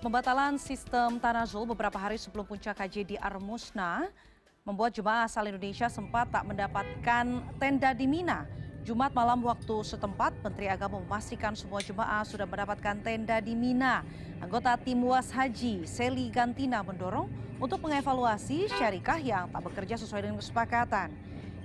Pembatalan sistem tanazul beberapa hari sebelum puncak haji di Armusna membuat jemaah asal Indonesia sempat tak mendapatkan tenda di Mina. Jumat malam waktu setempat, Menteri Agama memastikan semua jemaah sudah mendapatkan tenda di Mina. Anggota tim Was Haji, Seli Gantina, mendorong untuk mengevaluasi syarikah yang tak bekerja sesuai dengan kesepakatan.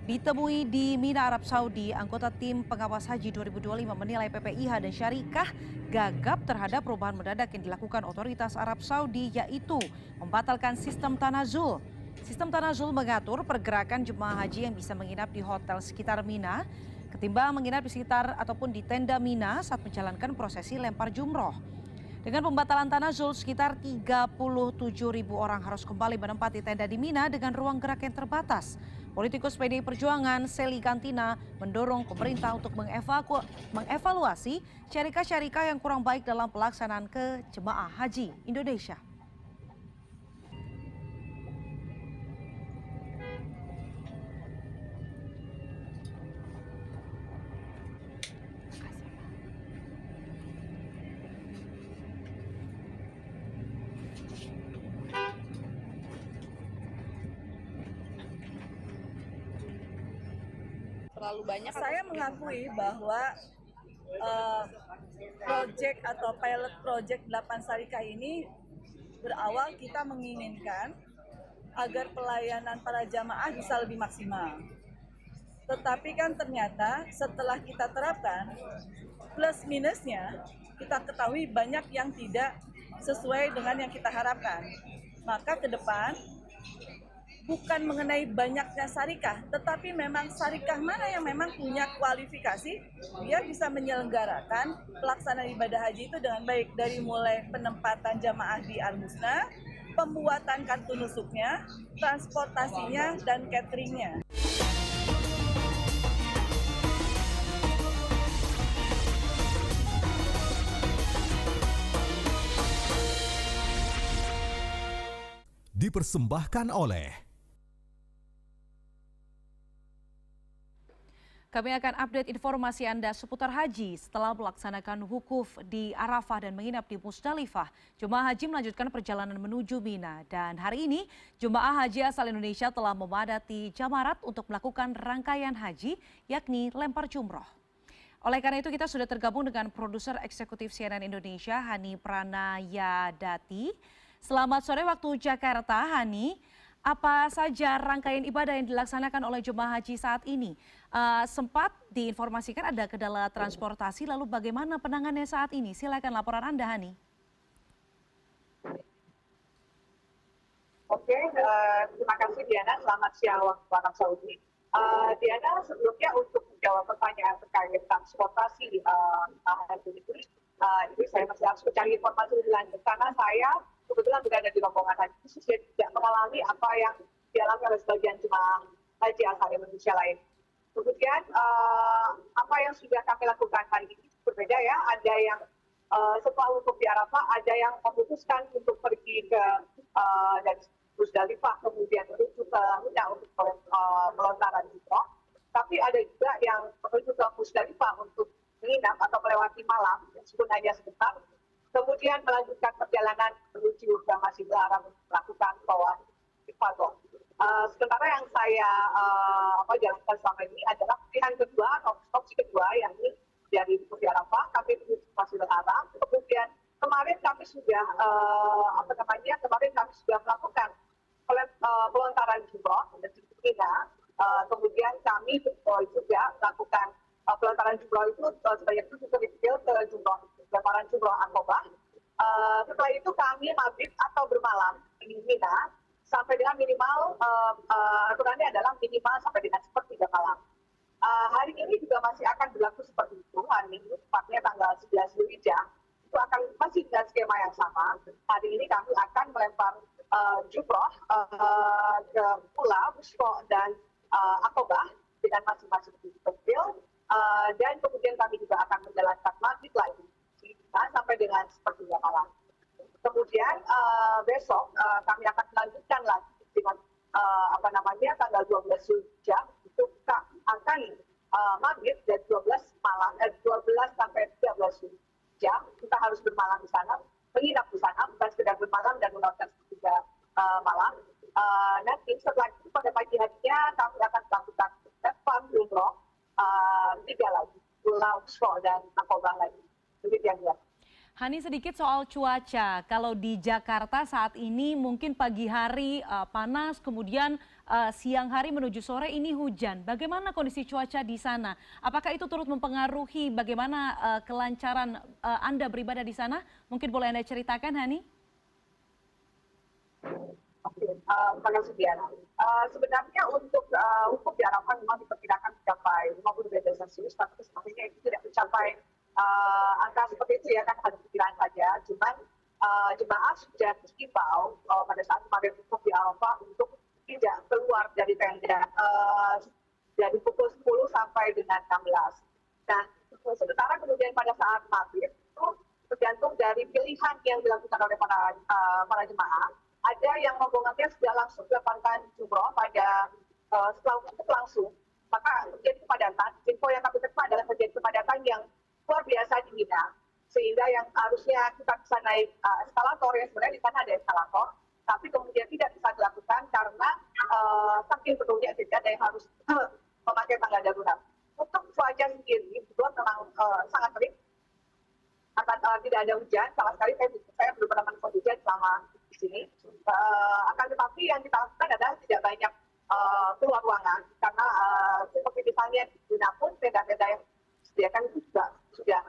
Ditemui di Mina, Arab Saudi, anggota tim pengawas haji 2025 menilai PPIH dan syarikah gagap terhadap perubahan mendadak yang dilakukan otoritas Arab Saudi, yaitu membatalkan sistem tanazul. Sistem tanazul mengatur pergerakan jemaah haji yang bisa menginap di hotel sekitar Mina ketimbang menginap di sekitar ataupun di tenda Mina saat menjalankan prosesi lempar jumroh. Dengan pembatalan tanazul, sekitar 37.000 orang harus kembali menempati tenda di Mina dengan ruang gerak yang terbatas. Politikus PDI Perjuangan Seli Gantina mendorong pemerintah untuk mengevaluasi syarikah-syarikah yang kurang baik dalam pelaksanaan ke jemaah haji Indonesia. terlalu banyak? Saya mengakui bahwa project atau pilot project 8 Sarika ini berawal kita menginginkan agar pelayanan para jamaah bisa lebih maksimal. Tetapi kan ternyata setelah kita terapkan, plus minusnya kita ketahui banyak yang tidak sesuai dengan yang kita harapkan. Maka ke depan bukan mengenai banyaknya sarikah, tetapi memang sarikah mana yang memang punya kualifikasi, dia bisa menyelenggarakan pelaksanaan ibadah haji itu dengan baik, dari mulai penempatan jamaah di Al-Husna, pembuatan kartu nusuknya, transportasinya, dan cateringnya. Dipersembahkan oleh Kami akan update informasi Anda seputar haji setelah melaksanakan wukuf di Arafah dan menginap di Musdalifah. Jemaah haji melanjutkan perjalanan menuju Mina dan hari ini jemaah haji asal Indonesia telah memadati Jamarat untuk melakukan rangkaian haji yakni lempar jumroh. Oleh karena itu kita sudah tergabung dengan produser eksekutif CNN Indonesia Hani Pranayadati. Selamat sore waktu Jakarta, Hani. Apa saja rangkaian ibadah yang dilaksanakan oleh jemaah haji saat ini? Sempat diinformasikan ada kendala transportasi, lalu bagaimana penanganannya saat ini? Silakan laporan Anda, Hani. Oke, terima kasih Diana. Selamat siang waktu Arab Saudi. Diana, sebelumnya untuk menjawab pertanyaan terkait transportasi hari ini saya masih harus mencari informasi lebih lanjut karena saya kebetulan berada di rombongan haji khusus dan tidak mengalami apa yang dialami oleh sebagian jemaah haji asal Indonesia lain. Kemudian apa yang sudah kami lakukan hari ini berbeda ya. Ada yang setelah wukuf di Arafah, ada yang memutuskan untuk pergi ke dari Musdalifah kemudian menuju ke Mina untuk melontaran jumroh. Tapi ada juga yang menuju ke Musdalifah untuk menginap atau melewati malam, meskipun hanya sebentar. Kemudian melanjutkan perjalanan menuju ke Masjidil Haram untuk melakukan tawaf ifadah. Sementara yang saya jalankan selama ini adalah pilihan kedua atau opsi kedua, yakni dari di Arafah kami menuju Masjidil Haram. Kemudian kemarin kami sudah melakukan pelontaran jumroh di Mina. Kemudian kami juga melakukan pelontaran jumroh itu sebanyak 7 kecil ke jumroh lemparan jumroh Aqobah. Setelah itu kami maghrib atau bermalam di Mina sampai dengan minimal aturannya adalah minimal sampai dengan sepertiga malam. Hari ini juga masih akan berlaku seperti itu. Hari ini tepatnya tanggal 11 Zulhijjah itu akan masih dengan skema yang sama. Hari ini kami akan melempar jumroh ke Ula, Busco dan Aqobah dengan masing-masing kecil. Dan kemudian kami juga akan menjalankan maghrib lagi sampai dengan sepertiga malam. Kemudian besok kami akan melanjutkan lagi dengan tanggal 12 Zulhijjah itu akan maghrib dari 12 sampai 13 Zulhijjah. Kita harus bermalam di sana, menginap di sana, bukan sekedar bermalam dan melakukan sepertiga malam. Nanti setelah itu pada pagi harinya kami akan melakukan lempar jumroh 3 lagi, Pulau Busco dan Aqobah lagi. Demikian ya. Hani, sedikit soal cuaca. Kalau di Jakarta saat ini mungkin pagi hari panas, kemudian siang hari menuju sore ini hujan. Bagaimana kondisi cuaca di sana? Apakah itu turut mempengaruhi bagaimana kelancaran Anda beribadah di sana? Mungkin boleh Anda ceritakan, Hani? Oke, terima kasih Diana. Sebenarnya untuk wukuf di Arafah memang diperkirakan mencapai 50 derajat Celcius, tapi sepertinya itu tidak mencapai angka seperti itu ya, kan hanya pikiran saja. Cuman jemaah sudah diimbau pada saat kemarin wukuf di Arafah untuk tidak keluar dari tenda dari pukul 10 sampai dengan 16. Nah, sementara kemudian pada saat maghrib itu tergantung dari pilihan yang dilakukan oleh para jemaah. Ada yang rombongannya sudah langsung melakukan jumroh pada setelah wukuf langsung, maka terjadi kepadatan. Info yang kami terima adalah terjadi kepadatan yang luar biasa di Mina, sehingga yang harusnya kita bisa naik eskalator, yang sebenarnya di sana ada eskalator, tapi kemudian tidak bisa dilakukan karena saking penuhnya tidak ada yang harus memakai tangga darurat. cuaca sendiri itu memang sangat terik, akan tidak ada hujan sama sekali. Saya belum pernah menemukan hujan selama di sini. Akan tetapi yang kita lakukan adalah tidak banyak keluar ruangan karena seperti misalnya di Cina pun tenda-tenda yang disediakan itu juga sudah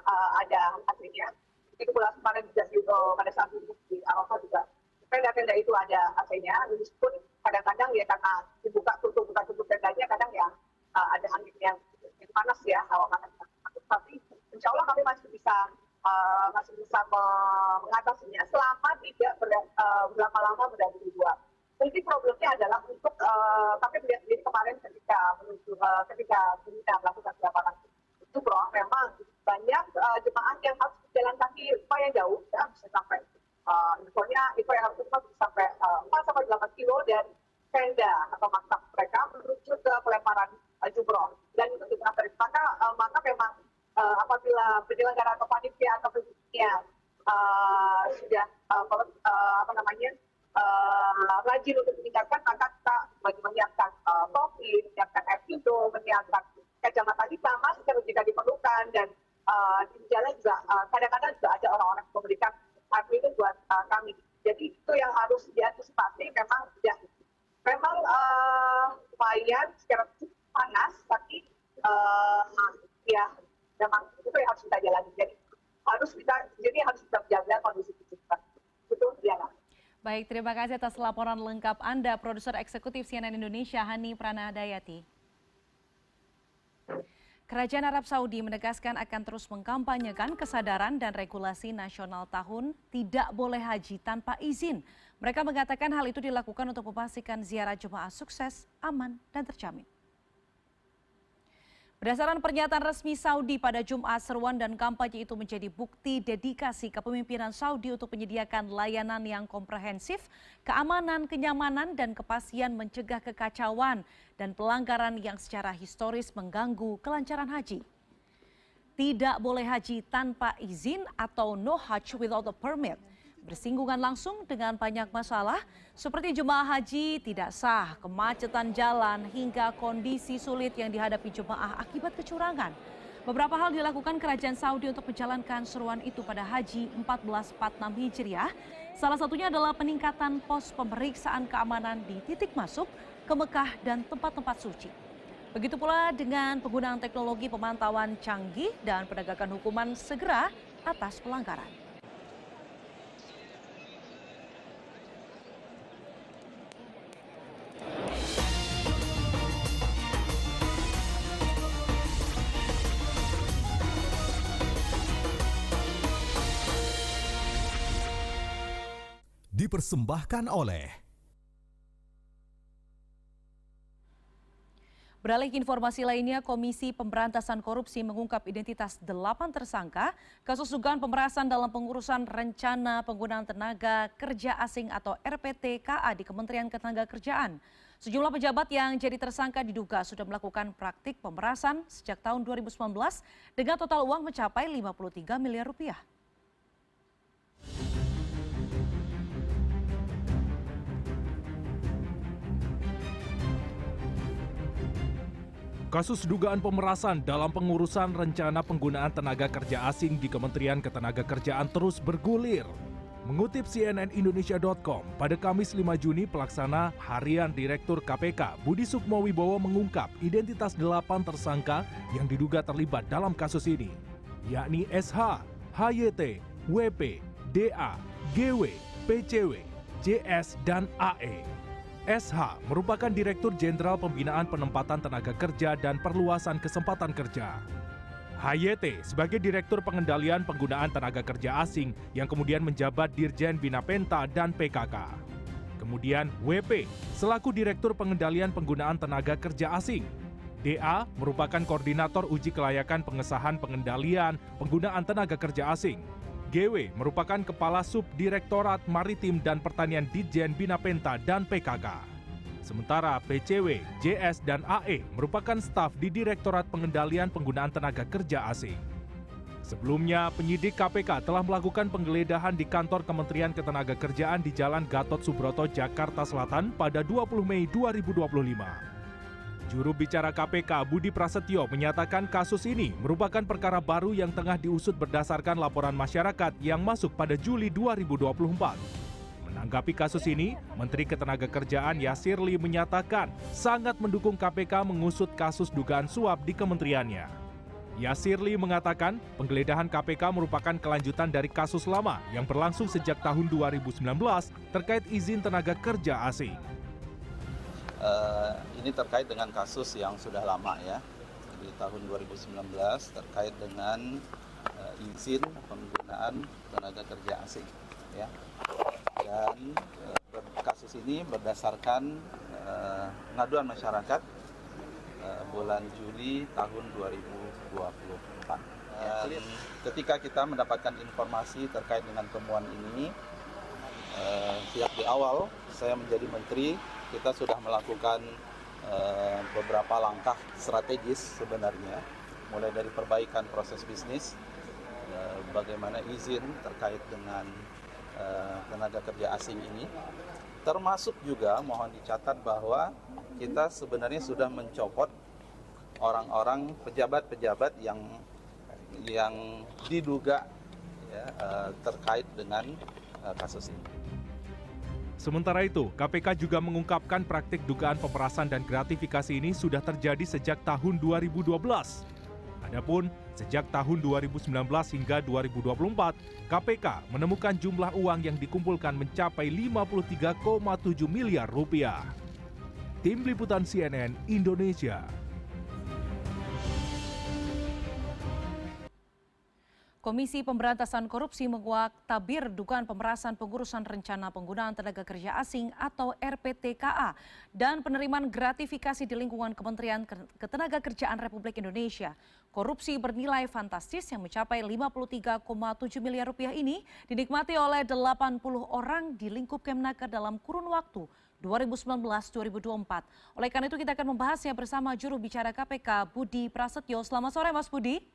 ada AC-nya. Itu pula kemarin juga pada saat di Arafah juga tenda-tenda itu ada AC-nya. Meskipun kadang-kadang ya karena dibuka tutup tendanya kadang ya ada angin yang panas ya, hawa panas. Tapi insya Allah kami masih bisa mengatasinya selama tidak berlama-lama berada di luar. Mungkin problemnya adalah untuk kami melihat sendiri kemarin ketika kita melakukan pelaporan itu, bro, memang banyak jemaah yang harus berjalan kaki lumayan jauh, ya, bisa sampai info yang harus sampai 4-8 kilo dari tenda atau maktab mereka menuju ke pelemparan jumroh. Dan itu juga maka memang apabila penyelenggara atau panitia atau penyelenggara sudah rajin untuk meningkatkan, maka kita menyiapkan topi, menyiapkan air minum, menyiapkan kacamata hitam, masker jika diperlukan, dan di jalan juga kadang-kadang juga ada orang-orang yang memberikan air minum buat kami. Jadi itu yang harus diantisipasi. Memang lumayan secara panas, tapi ya memang itu yang harus kita jalani. Jadi harus kita menjaga kondisi kita. Betul, Diana. Baik, terima kasih atas laporan lengkap Anda, Produser Eksekutif CNN Indonesia, Hani Pranadayati. Kerajaan Arab Saudi menegaskan akan terus mengkampanyekan kesadaran dan regulasi nasional tahun tidak boleh haji tanpa izin. Mereka mengatakan hal itu dilakukan untuk memastikan ziarah jemaah sukses, aman, dan terjamin. Berdasarkan pernyataan resmi Saudi pada Jumat, seruan dan kampanye itu menjadi bukti dedikasi kepemimpinan Saudi untuk menyediakan layanan yang komprehensif, keamanan, kenyamanan, dan kepastian mencegah kekacauan dan pelanggaran yang secara historis mengganggu kelancaran haji. Tidak boleh haji tanpa izin atau no hajj without a permit bersinggungan langsung dengan banyak masalah seperti jemaah haji tidak sah, kemacetan jalan, hingga kondisi sulit yang dihadapi jemaah akibat kecurangan. Beberapa hal dilakukan Kerajaan Saudi untuk menjalankan seruan itu pada Haji 1446 Hijriah. Salah satunya adalah peningkatan pos pemeriksaan keamanan di titik masuk ke Mekah dan tempat-tempat suci. Begitu pula dengan penggunaan teknologi pemantauan canggih dan penegakan hukuman segera atas pelanggaran. Dipersembahkan oleh Beralih ke informasi lainnya, Komisi Pemberantasan Korupsi mengungkap identitas 8 tersangka kasus dugaan pemerasan dalam pengurusan rencana penggunaan tenaga kerja asing atau RPTKA di Kementerian Ketenagakerjaan. Sejumlah pejabat yang jadi tersangka diduga sudah melakukan praktik pemerasan sejak tahun 2019 dengan total uang mencapai 53 miliar rupiah. Kasus dugaan pemerasan dalam pengurusan rencana penggunaan tenaga kerja asing di Kementerian Ketenagakerjaan terus bergulir. Mengutip cnnindonesia.com, pada Kamis 5 Juni pelaksana harian Direktur KPK Budi Sukmowibowo mengungkap identitas 8 tersangka yang diduga terlibat dalam kasus ini, yakni SH, HYT, WP, DA, GW, PCW, JS, dan AE. SH merupakan Direktur Jenderal Pembinaan Penempatan Tenaga Kerja dan Perluasan Kesempatan Kerja. HYT sebagai Direktur Pengendalian Penggunaan Tenaga Kerja Asing yang kemudian menjabat Dirjen Bina Penta dan PKK. Kemudian WP selaku Direktur Pengendalian Penggunaan Tenaga Kerja Asing. DA merupakan Koordinator Uji Kelayakan Pengesahan Pengendalian Penggunaan Tenaga Kerja Asing. GW merupakan Kepala Subdirektorat Maritim dan Pertanian Ditjen Bina Penta dan PKK. Sementara PCW, JS, dan AE merupakan staf di Direktorat Pengendalian Penggunaan Tenaga Kerja Asing. Sebelumnya, penyidik KPK telah melakukan penggeledahan di kantor Kementerian Ketenagakerjaan di Jalan Gatot Subroto, Jakarta Selatan pada 20 Mei 2025. Juru bicara KPK Budi Prasetyo menyatakan kasus ini merupakan perkara baru yang tengah diusut berdasarkan laporan masyarakat yang masuk pada Juli 2024. Menanggapi kasus ini, Menteri Ketenagakerjaan Yasirli menyatakan sangat mendukung KPK mengusut kasus dugaan suap di kementeriannya. Yasirli mengatakan penggeledahan KPK merupakan kelanjutan dari kasus lama yang berlangsung sejak tahun 2019 terkait izin tenaga kerja asing. Ini terkait dengan kasus yang sudah lama ya, di tahun 2019 terkait dengan izin penggunaan tenaga kerja asing ya. Dan kasus ini berdasarkan pengaduan masyarakat bulan Juli tahun 2024. Ketika kita mendapatkan informasi terkait dengan temuan ini, sejak di awal saya menjadi menteri, kita sudah melakukan beberapa langkah strategis sebenarnya, mulai dari perbaikan proses bisnis, bagaimana izin terkait dengan tenaga kerja asing ini, termasuk juga mohon dicatat bahwa kita sebenarnya sudah mencopot orang-orang pejabat-pejabat yang diduga ya, terkait dengan kasus ini. Sementara itu, KPK juga mengungkapkan praktik dugaan pemerasan dan gratifikasi ini sudah terjadi sejak tahun 2012. Adapun sejak tahun 2019 hingga 2024, KPK menemukan jumlah uang yang dikumpulkan mencapai 53,7 miliar rupiah. Tim Liputan CNN Indonesia. Komisi Pemberantasan Korupsi menguak tabir dugaan pemerasan pengurusan rencana penggunaan tenaga kerja asing atau RPTKA dan penerimaan gratifikasi di lingkungan Kementerian Ketenagakerjaan Republik Indonesia. Korupsi bernilai fantastis yang mencapai 53,7 miliar rupiah ini dinikmati oleh 80 orang di lingkup Kemenaker dalam kurun waktu 2019-2024. Oleh karena itu kita akan membahasnya bersama juru bicara KPK Budi Prasetyo. Selamat sore Mas Budi.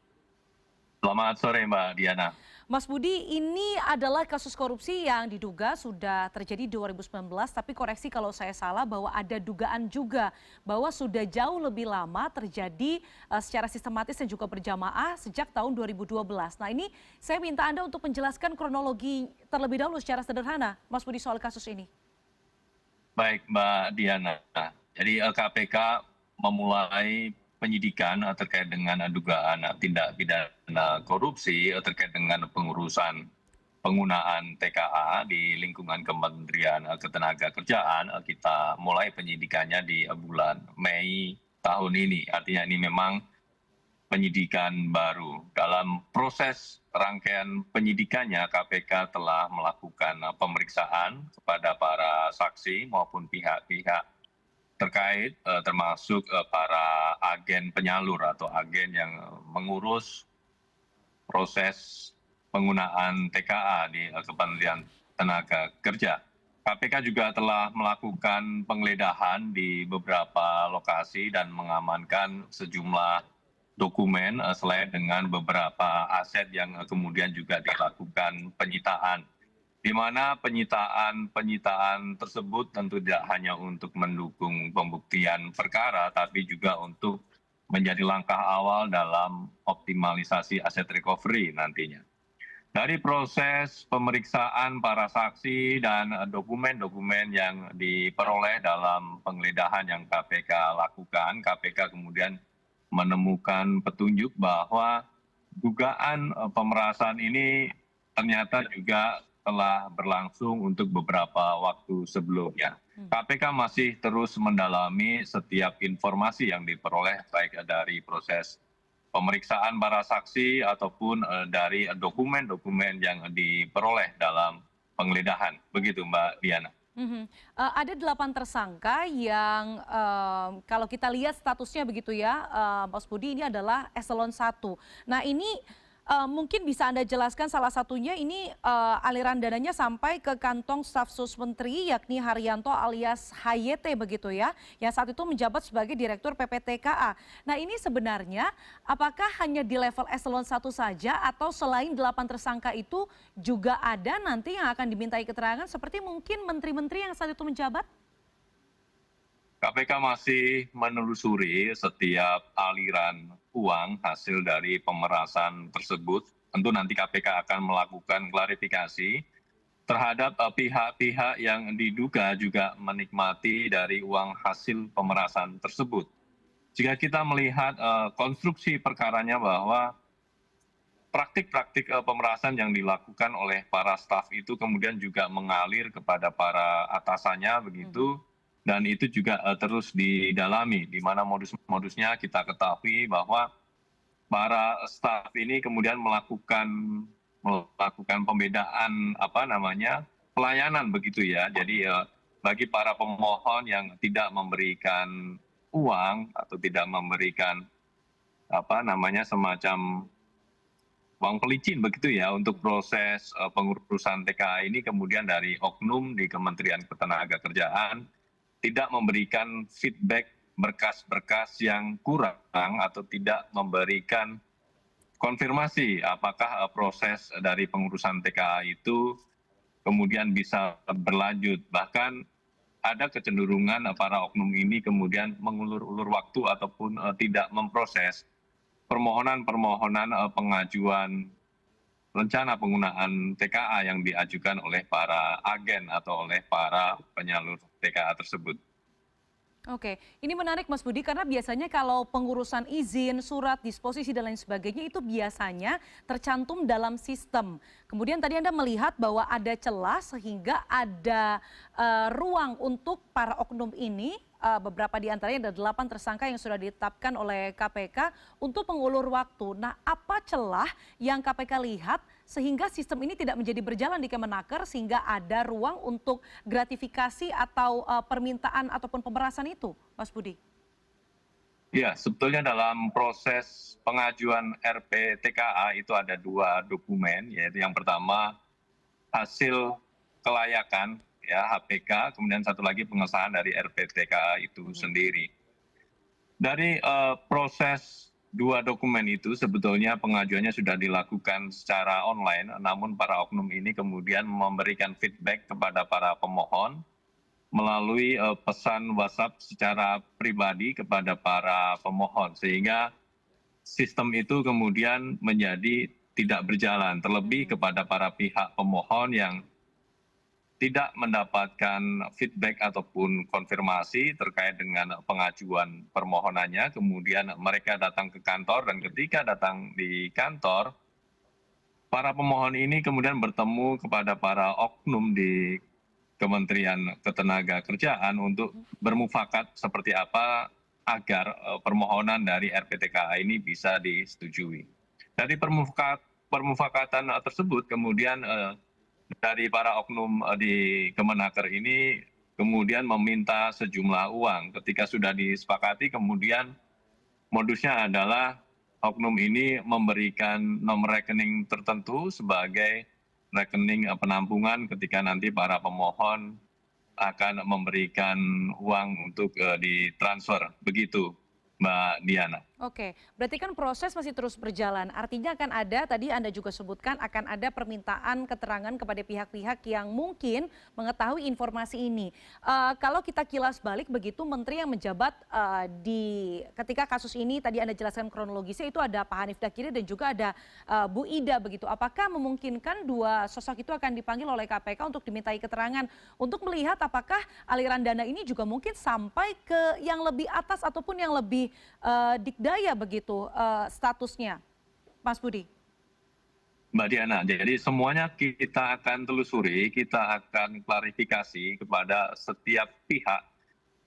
Selamat sore Mbak Diana. Mas Budi, ini adalah kasus korupsi yang diduga sudah terjadi 2019, tapi koreksi kalau saya salah bahwa ada dugaan juga bahwa sudah jauh lebih lama terjadi secara sistematis dan juga berjamaah sejak tahun 2012. Nah ini saya minta Anda untuk menjelaskan kronologi terlebih dahulu secara sederhana, Mas Budi, soal kasus ini. Baik Mbak Diana, jadi KPK memulai penyidikan terkait dengan dugaan tindak pidana korupsi terkait dengan pengurusan penggunaan TKA di lingkungan Kementerian Ketenagakerjaan. Kita mulai penyidikannya di bulan Mei tahun ini. Artinya ini memang penyidikan baru. Dalam proses rangkaian penyidikannya, KPK telah melakukan pemeriksaan kepada para saksi maupun pihak-pihak terkait termasuk para agen penyalur atau agen yang mengurus proses penggunaan TKA di Kementerian Tenaga Kerja. KPK juga telah melakukan penggeledahan di beberapa lokasi dan mengamankan sejumlah dokumen selain dengan beberapa aset yang kemudian juga dilakukan penyitaan. Di mana penyitaan tersebut tentu tidak hanya untuk mendukung pembuktian perkara, tapi juga untuk menjadi langkah awal dalam optimalisasi aset recovery nantinya. Dari proses pemeriksaan para saksi dan dokumen-dokumen yang diperoleh dalam penggeledahan yang KPK lakukan, KPK kemudian menemukan petunjuk bahwa dugaan pemerasan ini ternyata juga telah berlangsung untuk beberapa waktu sebelumnya. KPK masih terus mendalami setiap informasi yang diperoleh baik dari proses pemeriksaan para saksi ataupun dari dokumen-dokumen yang diperoleh dalam penggeledahan. Begitu Mbak Diana. Ada 8 tersangka yang kalau kita lihat statusnya begitu ya, Mas Budi, ini adalah eselon 1. Nah ini mungkin bisa Anda jelaskan salah satunya ini aliran dananya sampai ke kantong staf sus menteri yakni Haryanto alias HYT begitu ya, yang saat itu menjabat sebagai Direktur PPTKA. Nah ini sebenarnya apakah hanya di level eselon 1 saja atau selain 8 tersangka itu juga ada nanti yang akan dimintai keterangan seperti mungkin menteri-menteri yang saat itu menjabat? KPK masih menelusuri setiap aliran uang hasil dari pemerasan tersebut. Tentu nanti KPK akan melakukan klarifikasi terhadap pihak-pihak yang diduga juga menikmati dari uang hasil pemerasan tersebut. Jika kita melihat konstruksi perkaranya bahwa praktik-praktik pemerasan yang dilakukan oleh para staf itu kemudian juga mengalir kepada para atasannya begitu, dan itu juga terus didalami, di mana modus-modusnya kita ketahui bahwa para staf ini kemudian melakukan pembedaan pelayanan begitu ya. Jadi bagi para pemohon yang tidak memberikan uang atau tidak memberikan semacam uang pelicin begitu ya untuk proses pengurusan TKA ini, kemudian dari oknum di Kementerian Ketenagakerjaan tidak memberikan feedback berkas-berkas yang kurang atau tidak memberikan konfirmasi apakah proses dari pengurusan TKA itu kemudian bisa berlanjut. Bahkan ada kecenderungan para oknum ini kemudian mengulur-ulur waktu ataupun tidak memproses permohonan-permohonan pengajuan rencana penggunaan TKA yang diajukan oleh para agen atau oleh para penyalur TKA tersebut. Oke, ini menarik Mas Budi karena biasanya kalau pengurusan izin, surat, disposisi dan lain sebagainya itu biasanya tercantum dalam sistem. Kemudian tadi Anda melihat bahwa ada celah sehingga ada ruang untuk para oknum ini, beberapa di antaranya ada 8 tersangka yang sudah ditetapkan oleh KPK untuk mengulur waktu. Nah, apa celah yang KPK lihat sehingga sistem ini tidak menjadi berjalan di Kemenaker sehingga ada ruang untuk gratifikasi atau permintaan ataupun pemerasan itu, Mas Budi? Ya, sebetulnya dalam proses pengajuan RPTKA itu ada 2 dokumen, yaitu yang pertama hasil kelayakan ya HPK, kemudian satu lagi pengesahan dari RPTKA itu sendiri. Dari proses 2 dokumen itu sebetulnya pengajuannya sudah dilakukan secara online, namun para oknum ini kemudian memberikan feedback kepada para pemohon melalui pesan WhatsApp secara pribadi kepada para pemohon, sehingga sistem itu kemudian menjadi tidak berjalan, terlebih kepada para pihak pemohon yang tidak mendapatkan feedback ataupun konfirmasi terkait dengan pengajuan permohonannya. Kemudian mereka datang ke kantor dan ketika datang di kantor, para pemohon ini kemudian bertemu kepada para oknum di Kementerian Ketenagakerjaan untuk bermufakat seperti apa agar permohonan dari RPTKA ini bisa disetujui. Dari permufakatan tersebut kemudian dari para oknum di Kemenaker ini kemudian meminta sejumlah uang. Ketika sudah disepakati, kemudian modusnya adalah oknum ini memberikan nomor rekening tertentu sebagai rekening penampungan ketika nanti para pemohon akan memberikan uang untuk ditransfer. Begitu, Mbak Diana. Oke, berarti kan proses masih terus berjalan. Artinya akan ada, tadi Anda juga sebutkan akan ada permintaan keterangan kepada pihak-pihak yang mungkin mengetahui informasi ini. Kalau kita kilas balik begitu, menteri yang menjabat ketika kasus ini tadi Anda jelaskan kronologisnya itu ada Pak Hanif Dakiri dan juga ada Bu Ida begitu. Apakah memungkinkan 2 sosok itu akan dipanggil oleh KPK untuk dimintai keterangan untuk melihat apakah aliran dana ini juga mungkin sampai ke yang lebih atas ataupun yang lebih dikdaya begitu statusnya, Mas Budi? Mbak Diana, jadi semuanya kita akan telusuri, kita akan klarifikasi kepada setiap pihak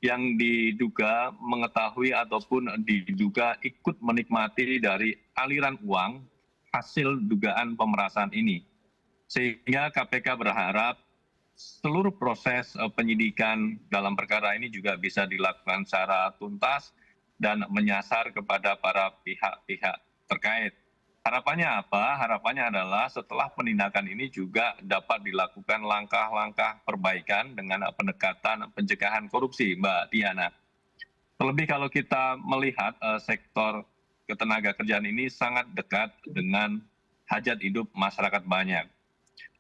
yang diduga mengetahui ataupun diduga ikut menikmati dari aliran uang hasil dugaan pemerasan ini. Sehingga KPK berharap seluruh proses penyidikan dalam perkara ini juga bisa dilakukan secara tuntas dan menyasar kepada para pihak-pihak terkait. Harapannya apa? Harapannya adalah setelah penindakan ini juga dapat dilakukan langkah-langkah perbaikan dengan pendekatan pencegahan korupsi, Mbak Diana. Terlebih kalau kita melihat sektor ketenagakerjaan ini sangat dekat dengan hajat hidup masyarakat banyak.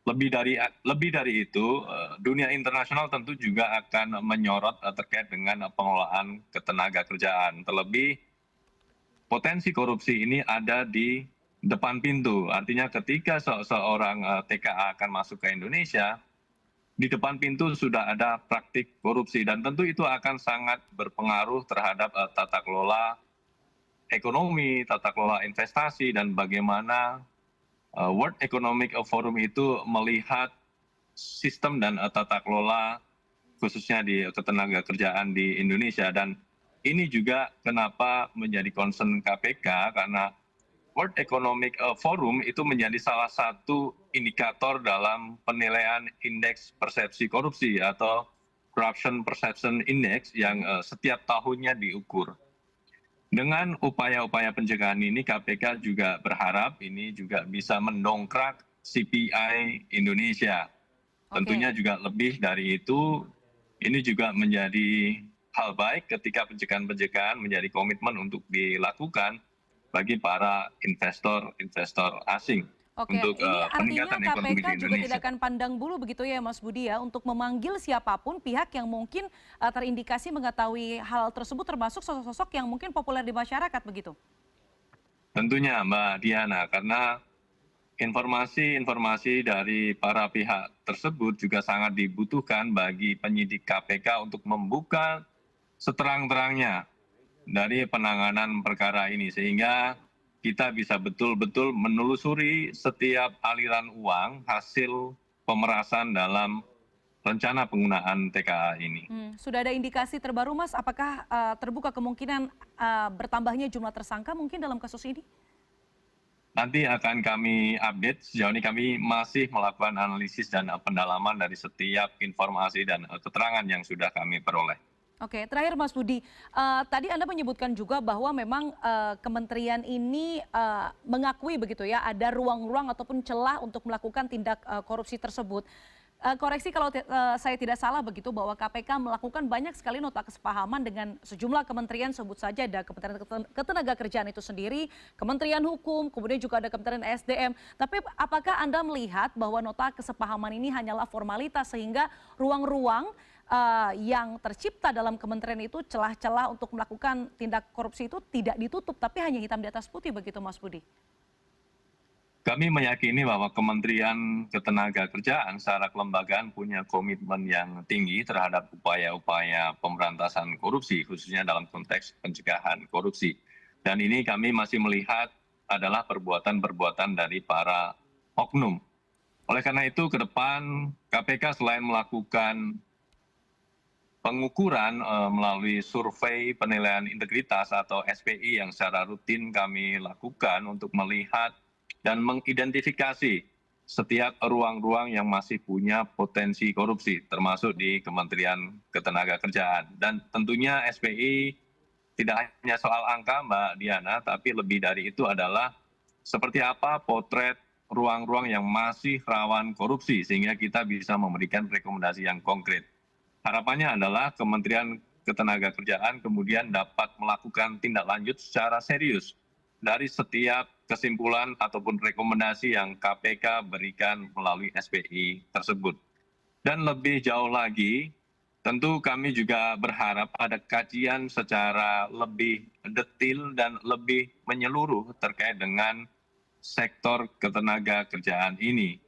Lebih dari itu, dunia internasional tentu juga akan menyorot terkait dengan pengelolaan ketenagakerjaan. Terlebih potensi korupsi ini ada di depan pintu. Artinya ketika seorang TKA akan masuk ke Indonesia, di depan pintu sudah ada praktik korupsi dan tentu itu akan sangat berpengaruh terhadap tata kelola ekonomi, tata kelola investasi, dan bagaimana World Economic Forum itu melihat sistem dan tata kelola khususnya di ketenagakerjaan di Indonesia. Dan ini juga kenapa menjadi concern KPK, karena World Economic Forum itu menjadi salah satu indikator dalam penilaian indeks persepsi korupsi atau Corruption Perception Index yang setiap tahunnya diukur. Dengan upaya-upaya pencegahan ini, KPK juga berharap ini juga bisa mendongkrak CPI Indonesia. Tentunya juga lebih dari itu, ini juga menjadi hal baik ketika pencegahan-pencegahan menjadi komitmen untuk dilakukan bagi para investor asing. Oke, untuk ini artinya peningkatan ekonomi di KPK juga Indonesia. tidak akan pandang bulu begitu ya Mas Budi ya, untuk memanggil siapapun pihak yang mungkin terindikasi mengetahui hal tersebut, termasuk sosok-sosok yang mungkin populer di masyarakat begitu? Tentunya Mbak Diana, karena informasi-informasi dari para pihak tersebut juga sangat dibutuhkan bagi penyidik KPK untuk membuka seterang-terangnya dari penanganan perkara ini, sehingga kita bisa betul-betul menelusuri setiap aliran uang hasil pemerasan dalam rencana penggunaan TKA ini. Sudah ada indikasi terbaru Mas, apakah terbuka kemungkinan bertambahnya jumlah tersangka mungkin dalam kasus ini? Nanti akan kami update. Sejauh ini kami masih melakukan analisis dan pendalaman dari setiap informasi dan keterangan yang sudah kami peroleh. Oke, terakhir Mas Budi, tadi Anda menyebutkan juga bahwa memang kementerian ini mengakui begitu ya, ada ruang-ruang ataupun celah untuk melakukan tindak korupsi tersebut. Koreksi kalau saya tidak salah begitu, bahwa KPK melakukan banyak sekali nota kesepahaman dengan sejumlah kementerian, sebut saja ada Kementerian Ketenagakerjaan itu sendiri, Kementerian Hukum, kemudian juga ada Kementerian SDM. Tapi apakah Anda melihat bahwa nota kesepahaman ini hanyalah formalitas sehingga ruang-ruang yang tercipta dalam kementerian itu, celah-celah untuk melakukan tindak korupsi itu tidak ditutup, tapi hanya hitam di atas putih begitu Mas Budi? Kami meyakini bahwa Kementerian Ketenagakerjaan secara kelembagaan punya komitmen yang tinggi terhadap upaya-upaya pemberantasan korupsi, khususnya dalam konteks pencegahan korupsi. Dan ini kami masih melihat adalah perbuatan-perbuatan dari para oknum. Oleh karena itu, ke depan KPK selain melakukan pengukuran melalui survei penilaian integritas atau SPI yang secara rutin kami lakukan untuk melihat dan mengidentifikasi setiap ruang-ruang yang masih punya potensi korupsi, termasuk di Kementerian Ketenagakerjaan. Dan tentunya SPI tidak hanya soal angka Mbak Diana, tapi lebih dari itu adalah seperti apa potret ruang-ruang yang masih rawan korupsi, sehingga kita bisa memberikan rekomendasi yang konkret. Harapannya adalah Kementerian Ketenagakerjaan kemudian dapat melakukan tindak lanjut secara serius dari setiap kesimpulan ataupun rekomendasi yang KPK berikan melalui SPI tersebut. Dan lebih jauh lagi, tentu kami juga berharap ada kajian secara lebih detail dan lebih menyeluruh terkait dengan sektor ketenagakerjaan ini,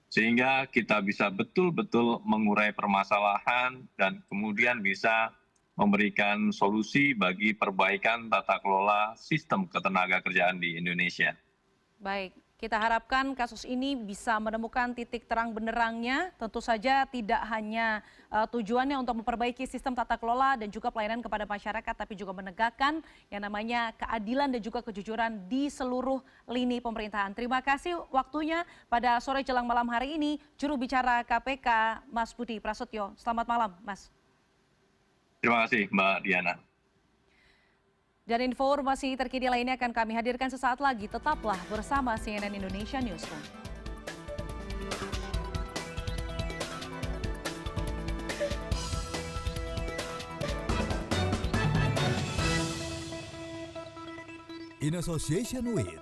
sehingga kita bisa betul-betul mengurai permasalahan dan kemudian bisa memberikan solusi bagi perbaikan tata kelola sistem ketenagakerjaan di Indonesia. Baik, kita harapkan kasus ini bisa menemukan titik terang benderangnya. Tentu saja tidak hanya tujuannya untuk memperbaiki sistem tata kelola dan juga pelayanan kepada masyarakat, tapi juga menegakkan yang namanya keadilan dan juga kejujuran di seluruh lini pemerintahan. Terima kasih waktunya pada sore jelang malam hari ini, juru bicara KPK Mas Budi Prasetyo. Selamat malam, Mas. Terima kasih Mbak Diana. Dan informasi terkini lainnya akan kami hadirkan sesaat lagi. Tetaplah bersama CNN Indonesia Newsroom. In association with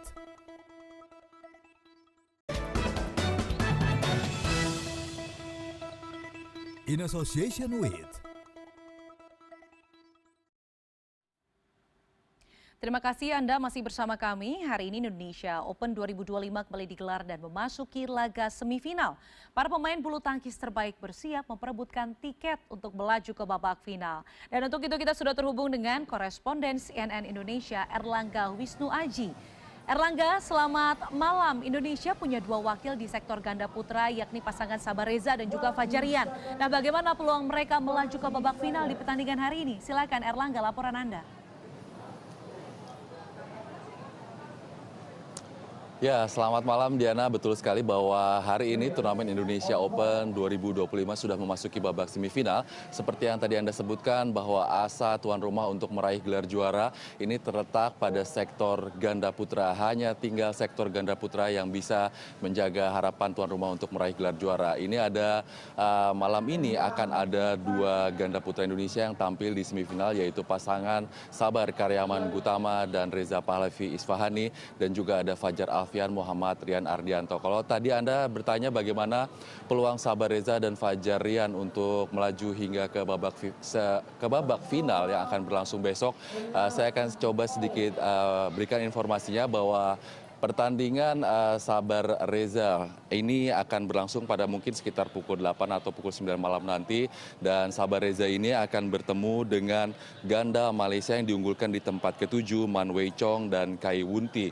In association with Terima kasih Anda masih bersama kami. Hari ini Indonesia Open 2025 kembali digelar dan memasuki laga semifinal. Para pemain bulu tangkis terbaik bersiap memperebutkan tiket untuk melaju ke babak final. Dan untuk itu kita sudah terhubung dengan koresponden CNN Indonesia Erlangga Wisnu Aji. Erlangga, selamat malam. Indonesia punya dua wakil di sektor ganda putra, yakni pasangan Sabar Reza dan juga Fajar Rian. Nah, bagaimana peluang mereka melaju ke babak final di pertandingan hari ini? Silakan Erlangga, laporan Anda. Ya, selamat malam Diana. Betul sekali bahwa hari ini turnamen Indonesia Open 2025 sudah memasuki babak semifinal. Seperti yang tadi Anda sebutkan bahwa asa tuan rumah untuk meraih gelar juara ini terletak pada sektor ganda putra. Hanya tinggal sektor ganda putra yang bisa menjaga harapan tuan rumah untuk meraih gelar juara. Ini ada malam ini akan ada dua ganda putra Indonesia yang tampil di semifinal, yaitu pasangan Sabar Karyaman Gutama dan Reza Pahlavi Isfahani, dan juga ada Fajar Muhammad Rian Ardianto. Kalau tadi Anda bertanya bagaimana peluang Sabar Reza dan Fajar Rian untuk melaju hingga ke babak final yang akan berlangsung besok, saya akan coba sedikit berikan informasinya bahwa pertandingan Sabar Reza ini akan berlangsung pada mungkin sekitar pukul 8 atau pukul 9 malam nanti, dan Sabar Reza ini akan bertemu dengan ganda Malaysia yang diunggulkan di tempat ke-7, Man Wei Chong dan Kai Wunti.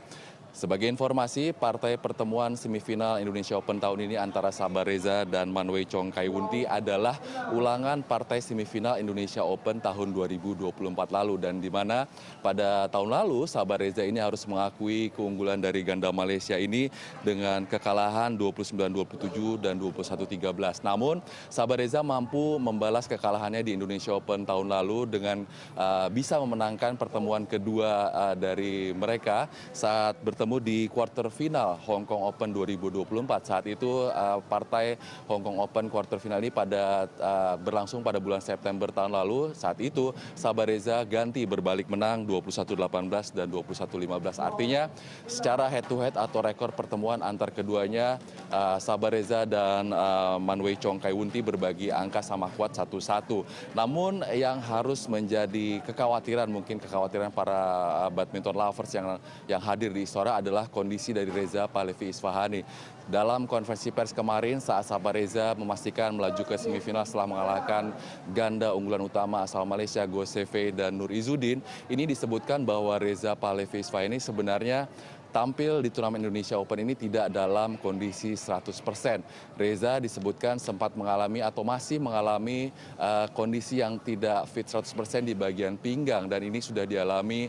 Sebagai informasi, partai pertemuan semifinal Indonesia Open tahun ini antara Sabar Reza dan Man Wei Chong Kai Wunti adalah ulangan partai semifinal Indonesia Open tahun 2024 lalu, dan di mana pada tahun lalu Sabar Reza ini harus mengakui keunggulan dari ganda Malaysia ini dengan kekalahan 29-27 dan 21-13. Namun Sabar Reza mampu membalas kekalahannya di Indonesia Open tahun lalu dengan bisa memenangkan pertemuan kedua dari mereka saat bertemu di quarter final Hong Kong Open 2024. Saat itu partai Hong Kong Open quarter final ini berlangsung pada bulan September tahun lalu. Saat itu Sabar Reza ganti berbalik menang 21-18 dan 21-15. Artinya secara head to head atau rekor pertemuan antar keduanya, Sabar Reza dan Man Wei Chong Kai Wunti berbagi angka sama kuat 1-1. Namun yang harus menjadi kekhawatiran, mungkin kekhawatiran para badminton lovers yang hadir di Istora adalah kondisi dari Reza Pahlavi Isfahani. Dalam konferensi pers kemarin saat Sabar Reza memastikan melaju ke semifinal setelah mengalahkan ganda unggulan utama asal Malaysia Go Seve dan Nur Izzuddin, ini disebutkan bahwa Reza Pahlavi Isfahani sebenarnya tampil di turnamen Indonesia Open ini tidak dalam kondisi 100%. Reza disebutkan sempat mengalami atau masih mengalami kondisi yang tidak fit 100% di bagian pinggang, dan ini sudah dialami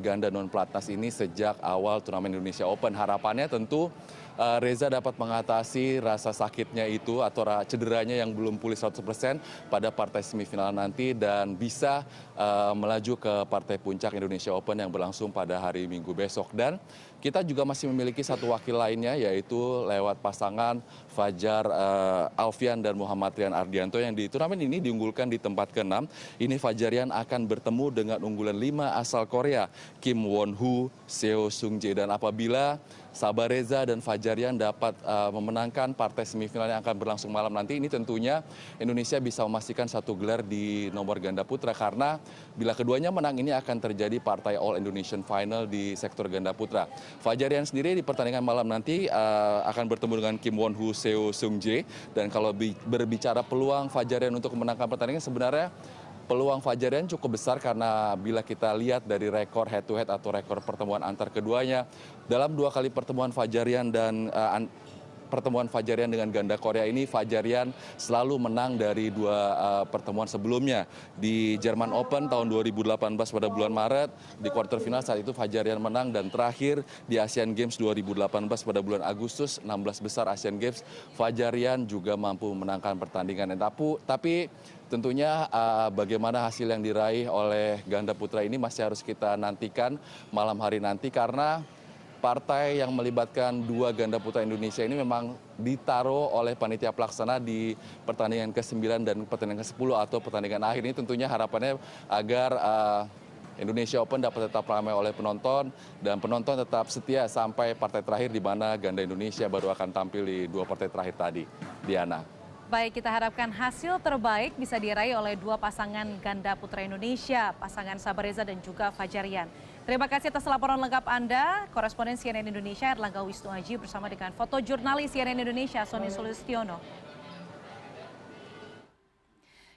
ganda non-pelatnas ini sejak awal turnamen Indonesia Open. Harapannya tentu Reza dapat mengatasi rasa sakitnya itu atau cederanya yang belum pulih 100% pada partai semifinal nanti dan bisa melaju ke partai puncak Indonesia Open yang berlangsung pada hari Minggu besok. Dan kita juga masih memiliki satu wakil lainnya, yaitu lewat pasangan Fajar Alfian dan Muhammad Rian Ardianto yang di turnamen ini diunggulkan di tempat ke-6. Ini Fajar Rian akan bertemu dengan unggulan 5 asal Korea, Kim Won-hu, Seo Sung-jae. Dan apabila Sabar Reza dan Fajar Rian dapat memenangkan partai semifinal yang akan berlangsung malam nanti, ini tentunya Indonesia bisa memastikan satu gelar di nomor ganda putra, karena bila keduanya menang ini akan terjadi partai All Indonesian Final di sektor ganda putra. Fajar Rian sendiri di pertandingan malam nanti akan bertemu dengan Kim Won-hu, Seo Sung-jae, dan kalau berbicara peluang Fajar Rian untuk memenangkan pertandingan, sebenarnya peluang Fajar Rian cukup besar karena bila kita lihat dari rekor head to head atau rekor pertemuan antar keduanya, dalam 2 kali pertemuan Fajar Rian dan pertemuan Fajar Rian dengan ganda Korea ini, Fajar Rian selalu menang dari 2 pertemuan sebelumnya. Di Jerman Open tahun 2018 pada bulan Maret, di quarter final saat itu Fajar Rian menang, dan terakhir di Asian Games 2018 pada bulan Agustus, 16 besar Asian Games, Fajar Rian juga mampu memenangkan pertandingan. Tapi tentunya bagaimana hasil yang diraih oleh ganda putra ini masih harus kita nantikan malam hari nanti, karena partai yang melibatkan 2 ganda putra Indonesia ini memang ditaruh oleh panitia pelaksana di pertandingan ke-9 dan pertandingan ke-10 atau pertandingan akhir. Ini tentunya harapannya agar Indonesia Open dapat tetap ramai oleh penonton, dan penonton tetap setia sampai partai terakhir di mana ganda Indonesia baru akan tampil di 2 partai terakhir tadi. Diana. Baik, kita harapkan hasil terbaik bisa diraih oleh dua pasangan ganda putra Indonesia, pasangan Sabareza dan juga Fajarian. Terima kasih atas laporan lengkap Anda, koresponden CNN Indonesia Erlangga Wisnuaji bersama dengan fotojurnalis CNN Indonesia Sony Sulistiono.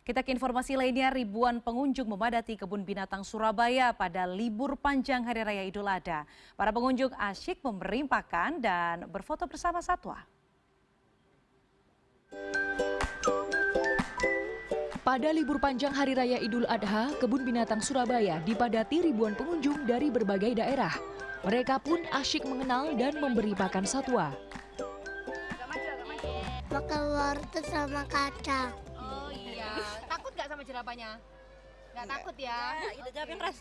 Kita ke informasi lainnya, ribuan pengunjung memadati Kebun Binatang Surabaya pada libur panjang Hari Raya Idul Adha. Para pengunjung asyik memberi pakan dan berfoto bersama satwa. Pada libur panjang Hari Raya Idul Adha, Kebun Binatang Surabaya dipadati ribuan pengunjung dari berbagai daerah. Mereka pun asyik mengenal dan memberi pakan satwa. Makan wortel sama kacang. Oh iya, takut gak sama jerapahnya? Gak takut ya? Itu jawab yang keras.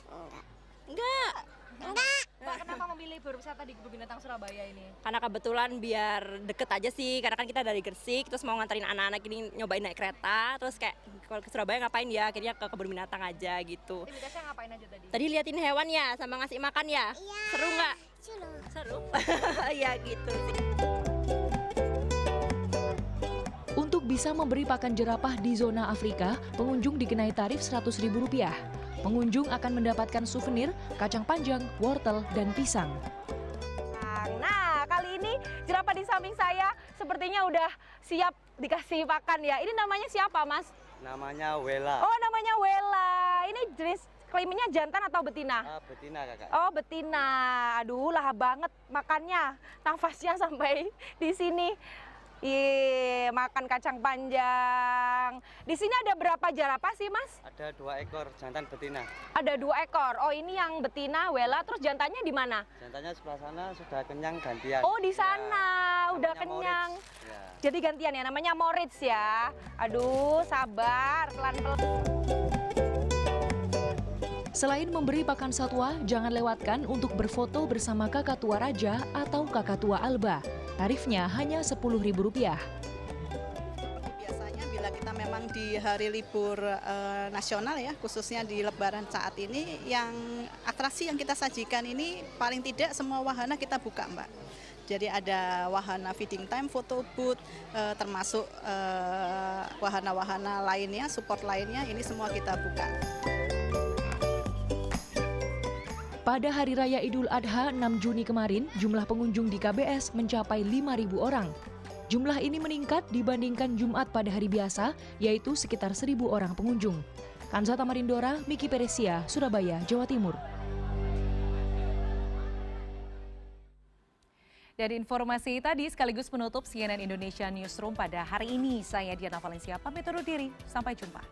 Enggak. Mbak, kenapa memilih berwisata di Kebun Binatang Surabaya ini? Karena kebetulan biar deket aja sih, karena kan kita dari Gresik, terus mau nganterin anak-anak ini nyobain naik kereta, terus kayak kalau ke Surabaya ngapain ya, akhirnya ke Kebun Binatang aja gitu. Aktivitasnya ngapain aja tadi? Tadi liatin hewan ya, sama ngasih makan ya? Iya. Seru nggak? Seru. Iya gitu sih. Untuk bisa memberi pakan jerapah di zona Afrika, pengunjung dikenai tarif Rp100.000. Pengunjung akan mendapatkan souvenir, kacang panjang, wortel, dan pisang. Nah, kali ini jerapah di samping saya sepertinya udah siap dikasih pakan ya. Ini namanya siapa, Mas? Namanya Wela. Oh, namanya Wela. Ini jenis kelaminnya jantan atau betina? Betina, Kakak. Oh, betina. Aduh, lahap banget makannya. Nafasnya sampai di sini. Makan kacang panjang. Di sini ada berapa jerapah sih, Mas? Ada 2 ekor jantan betina. Ada 2 ekor. Oh, ini yang betina Wela, terus jantannya di mana? Jantannya sebelah sana sudah kenyang gantian. Oh, di sana udah kenyang. Ya. Jadi gantian ya, namanya Moritz ya. Aduh, sabar, pelan-pelan. Selain memberi pakan satwa, jangan lewatkan untuk berfoto bersama kakak tua raja atau kakak tua Alba. Tarifnya hanya Rp10.000. Biasanya bila kita memang di hari libur nasional ya, khususnya di Lebaran saat ini, yang atraksi yang kita sajikan ini paling tidak semua wahana kita buka, Mbak. Jadi ada wahana feeding time, photo booth, termasuk wahana-wahana lainnya, support lainnya, ini semua kita buka. Pada Hari Raya Idul Adha 6 Juni kemarin, jumlah pengunjung di KBS mencapai 5.000 orang. Jumlah ini meningkat dibandingkan Jumat pada hari biasa, yaitu sekitar 1.000 orang pengunjung. Kansa Tamarindora, Miki Peresia, Surabaya, Jawa Timur. Dari informasi tadi sekaligus penutup CNN Indonesia Newsroom pada hari ini. Saya Diana Valencia, pamit undur diri. Sampai jumpa.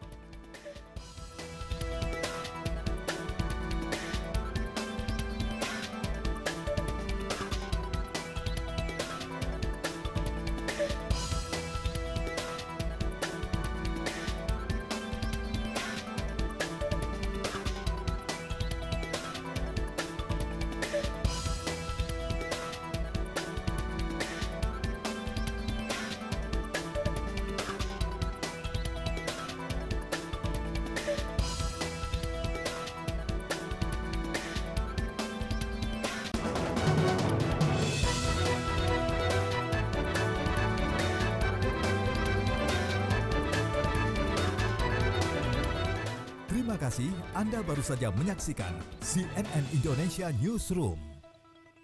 Terima kasih Anda baru saja menyaksikan CNN Indonesia Newsroom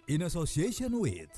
in association with